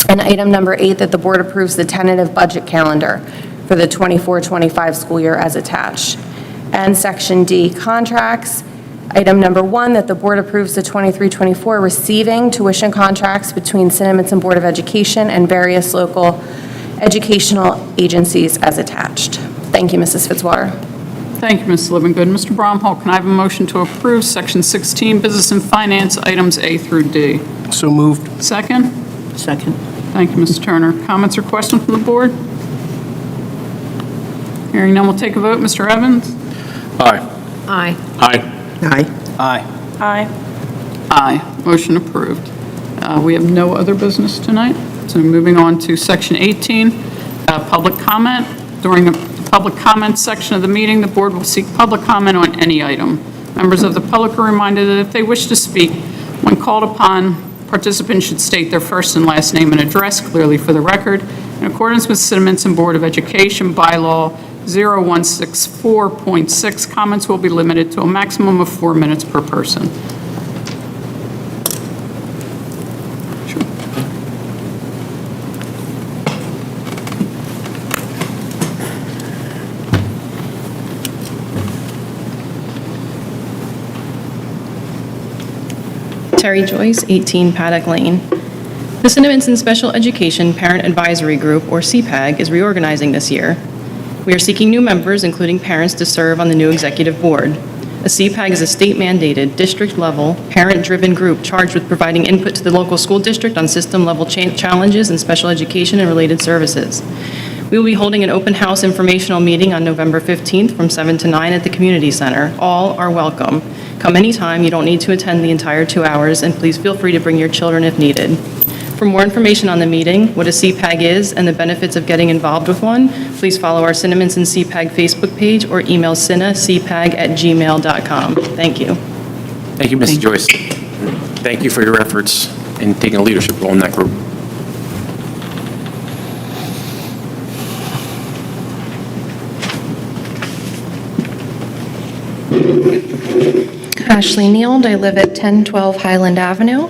Speaker 14: And item number 8, that the board approves the tentative budget calendar for the 24-25 school year as attached. And section D, contracts. Item number 1, that the board approves the 23-24 receiving tuition contracts between Cinnaminson Board of Education and various local educational agencies as attached. Thank you, Mrs. Fitzwater.
Speaker 6: Thank you, Ms. Livingood. Mr. Bromhall, can I have a motion to approve Section 16, Business and Finance, items A through D?
Speaker 15: So moved.
Speaker 6: Second?
Speaker 7: Second.
Speaker 6: Thank you, Mr. Turner. Comments or questions from the board? Hearing none, we'll take a vote. Mr. Evans?
Speaker 15: Aye.
Speaker 8: Aye.
Speaker 15: Aye.
Speaker 7: Aye.
Speaker 15: Aye.
Speaker 14: Aye.
Speaker 6: Aye. Motion approved. We have no other business tonight. So moving on to Section 18, public comment. During the public comment section of the meeting, the board will seek public comment on any item. Members of the public are reminded that if they wish to speak, when called upon, participants should state their first and last name and address clearly for the record. In accordance with Cinnaminson Board of Education bylaw 0164.6, comments will be limited to a maximum of 4 minutes per person.
Speaker 16: Terry Joyce, 18 Paddock Lane. The Cinnaminson Special Education Parent Advisory Group, or CPAG, is reorganizing this year. We are seeking new members, including parents, to serve on the new executive board. A CPAG is a state-mandated, district-level, parent-driven group charged with providing input to the local school district on system-level challenges in special education and related services. We will be holding an open house informational meeting on November 15th from 7 to 9 at the community center. All are welcome. Come anytime. You don't need to attend the entire 2 hours, and please feel free to bring your children if needed. For more information on the meeting, what a CPAG is, and the benefits of getting involved with one, please follow our Cinnaminson CPAG Facebook page or email cinnacpag@gmail.com. Thank you.
Speaker 21: Thank you, Mrs. Joyce. Thank you for your efforts in taking a leadership role in that group.
Speaker 17: Ashley Neild, I live at 1012 Highland Avenue.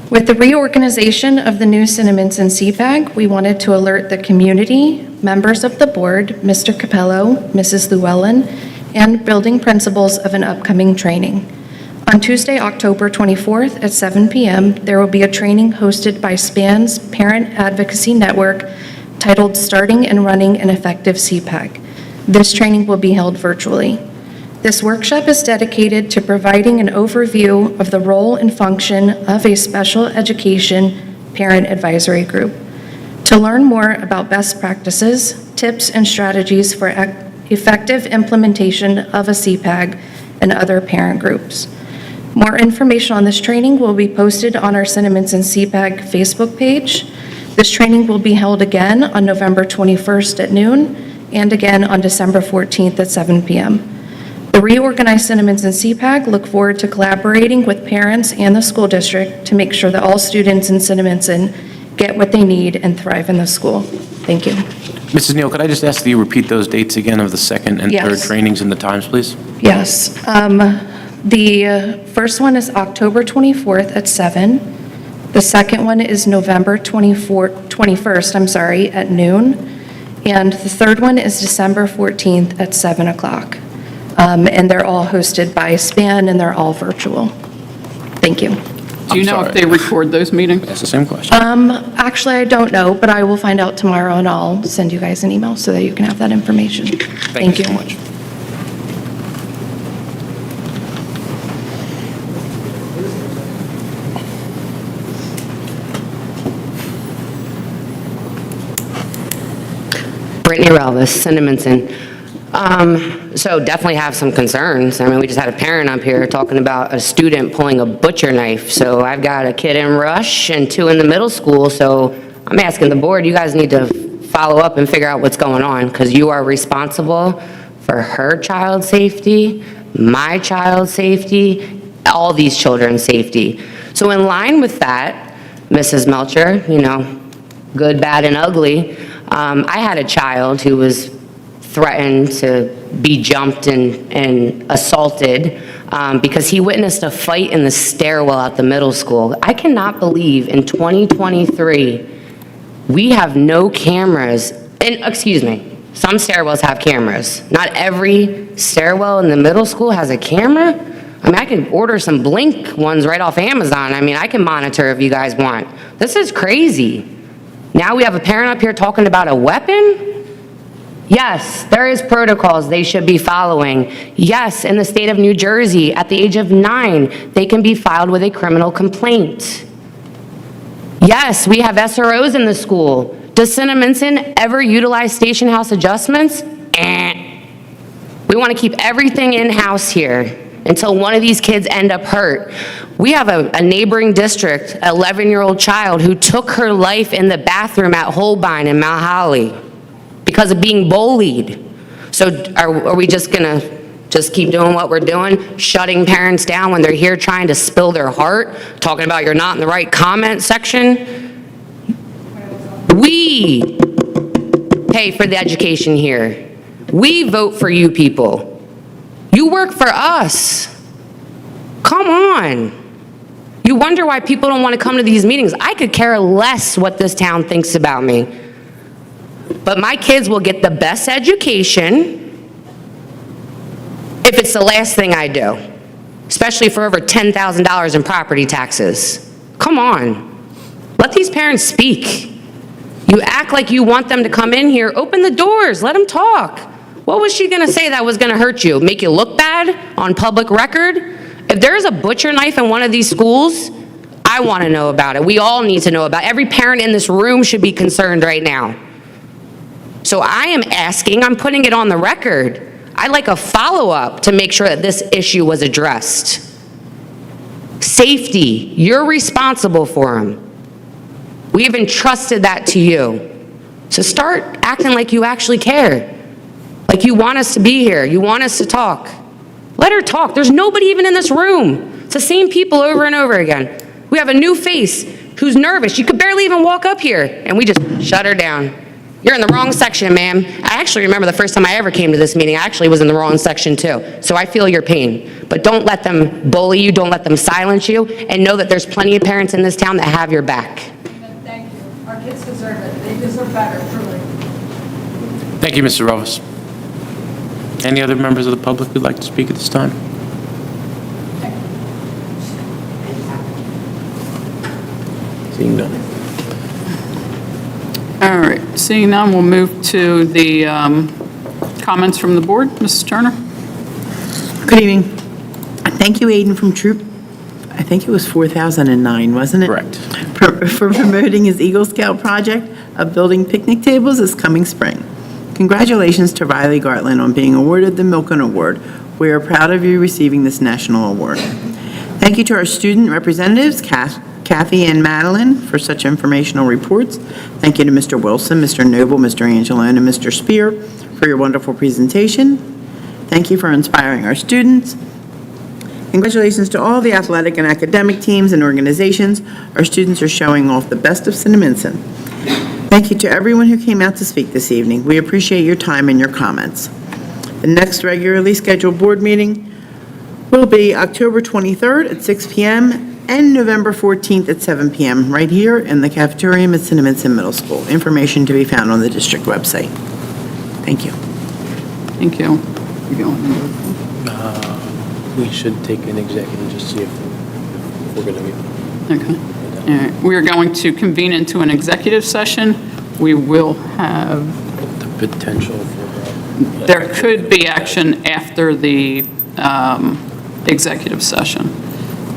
Speaker 17: With the reorganization of the new Cinnaminson CPAG, we wanted to alert the community, members of the board, Mr. Capello, Mrs. Llewellyn, and building principals of an upcoming training. On Tuesday, October 24th at 7 p.m., there will be a training hosted by SPAN's Parent Advocacy Network titled Starting and Running an Effective CPAG. This training will be held virtually. This workshop is dedicated to providing an overview of the role and function of a special education parent advisory group. To learn more about best practices, tips, and strategies for effective implementation of a CPAG and other parent groups. More information on this training will be posted on our Cinnaminson CPAG Facebook page. This training will be held again on November 21st at noon and again on December 14th at 7 p.m. The reorganized Cinnaminson CPAG look forward to collaborating with parents and the school district to make sure that all students in Cinnaminson get what they need and thrive in the school. Thank you.
Speaker 21: Mrs. Neal, could I just ask that you repeat those dates again of the second and third
Speaker 17: Yes.
Speaker 21: trainings and the times, please?
Speaker 17: Yes. The first one is October 24th at 7. The second one is November 21st, at noon. And the third one is December 14th at 7 o'clock. And they're all hosted by SPAN, and they're all virtual. Thank you.
Speaker 6: Do you know if they record those meetings?
Speaker 21: That's the same question.
Speaker 17: Actually, I don't know, but I will find out tomorrow, and I'll send you guys an email so that you can have that information.
Speaker 21: Thank you so much.
Speaker 15: Brittany Relvis, Cinnaminson. So definitely have some concerns. I mean, we just had a parent up here talking about a student pulling a butcher knife. So I've got a kid in Rush and 2 in the middle school. So I'm asking the board, you guys need to follow up and figure out what's going on, because you are responsible for her child's safety, my child's safety, all these children's safety. So in line with that, Mrs. Melcher, you know, good, bad, and ugly, I had a child who was threatened to be jumped and assaulted because he witnessed a fight in the stairwell at the middle school. I cannot believe in 2023, we have no cameras. And excuse me, some stairwells have cameras. Not every stairwell in the middle school has a camera. I mean, I can order some Blink ones right off Amazon. I mean, I can monitor if you guys want. This is crazy. Now we have a parent up here talking about a weapon? Yes, there is protocols they should be following. Yes, in the state of New Jersey, at the age of 9, they can be filed with a criminal complaint. Yes, we have SROs in the school. Does Cinnaminson ever utilize station house adjustments? We want to keep everything in-house here until one of these kids end up hurt. We have a neighboring district, an 11-year-old child who took her life in the bathroom at Holbein in Mount Holly because of being bullied. So are we just gonna keep doing what we're doing, shutting parents down when they're here trying to spill their heart, talking about you're not in the right comment section? We pay for the education here. We vote for you people. You work for us. Come on. You wonder why people don't want to come to these meetings. I could care less what this town thinks about me. But my kids will get the best education if it's the last thing I do, especially for over $10,000 in property taxes. Come on. Let these parents speak. You act like you want them to come in here. Open the doors. Let them talk. What was she going to say that was going to hurt you? Make you look bad on public record? If there's a butcher knife in one of these schools, I want to know about it. We all need to know about it. Every parent in this room should be concerned right now. So I am asking, I'm putting it on the record, I'd like a follow-up to make sure that this issue was addressed. Safety, you're responsible for them. We have entrusted that to you. So start acting like you actually care. Like you want us to be here, you want us to talk. Let her talk. There's nobody even in this room. It's the same people over and over again. We have a new face who's nervous. She could barely even walk up here, and we just shut her down. You're in the wrong section, ma'am. I actually remember the first time I ever came to this meeting, I actually was in the wrong section too. So I feel your pain. But don't let them bully you, don't let them silence you, and know that there's plenty of parents in this town that have your back.
Speaker 18: Thank you. Our kids deserve it. They deserve better, truly.
Speaker 21: Thank you, Mr. Rovas. Any other members of the public who'd like to speak at this time? Seeing none.
Speaker 6: All right, seeing none, we'll move to the comments from the board. Mrs. Turner?
Speaker 7: Good evening. Thank you, Aiden from Troop, I think it was 4009, wasn't it?
Speaker 21: Correct.
Speaker 7: For promoting his Eagle Scout project of building picnic tables this coming spring. Congratulations to Riley Gartland on being awarded the Milken Award. We are proud of you receiving this national award. Thank you to our student representatives, Kathy and Madeline, for such informational reports. Thank you to Mr. Wilson, Mr. Noble, Mr. Angelone, and Mr. Spear for your wonderful presentation. Thank you for inspiring our students. Congratulations to all the athletic and academic teams and organizations. Our students are showing off the best of Cinnaminson. Thank you to everyone who came out to speak this evening. We appreciate your time and your comments. The next regularly scheduled board meeting will be October 23rd at 6 p.m. and November 14th at 7 p.m. right here in the cafeteria at Cinnaminson Middle School. Information to be found on the district website. Thank you.
Speaker 6: Thank you.
Speaker 21: We should take an executive and just see if we're going to be.
Speaker 6: Okay. All right. We are going to convene into an executive session. We will have.
Speaker 21: The potential for.
Speaker 6: There could be action after the executive session.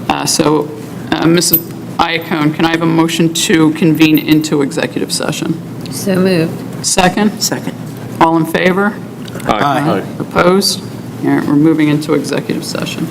Speaker 6: Mrs. Iacone, can I have a motion to convene into executive session?
Speaker 8: So moved.
Speaker 6: Second?
Speaker 7: Second.
Speaker 6: All in favor?
Speaker 5: Aye.
Speaker 6: Opposed? All right, we're moving into executive session.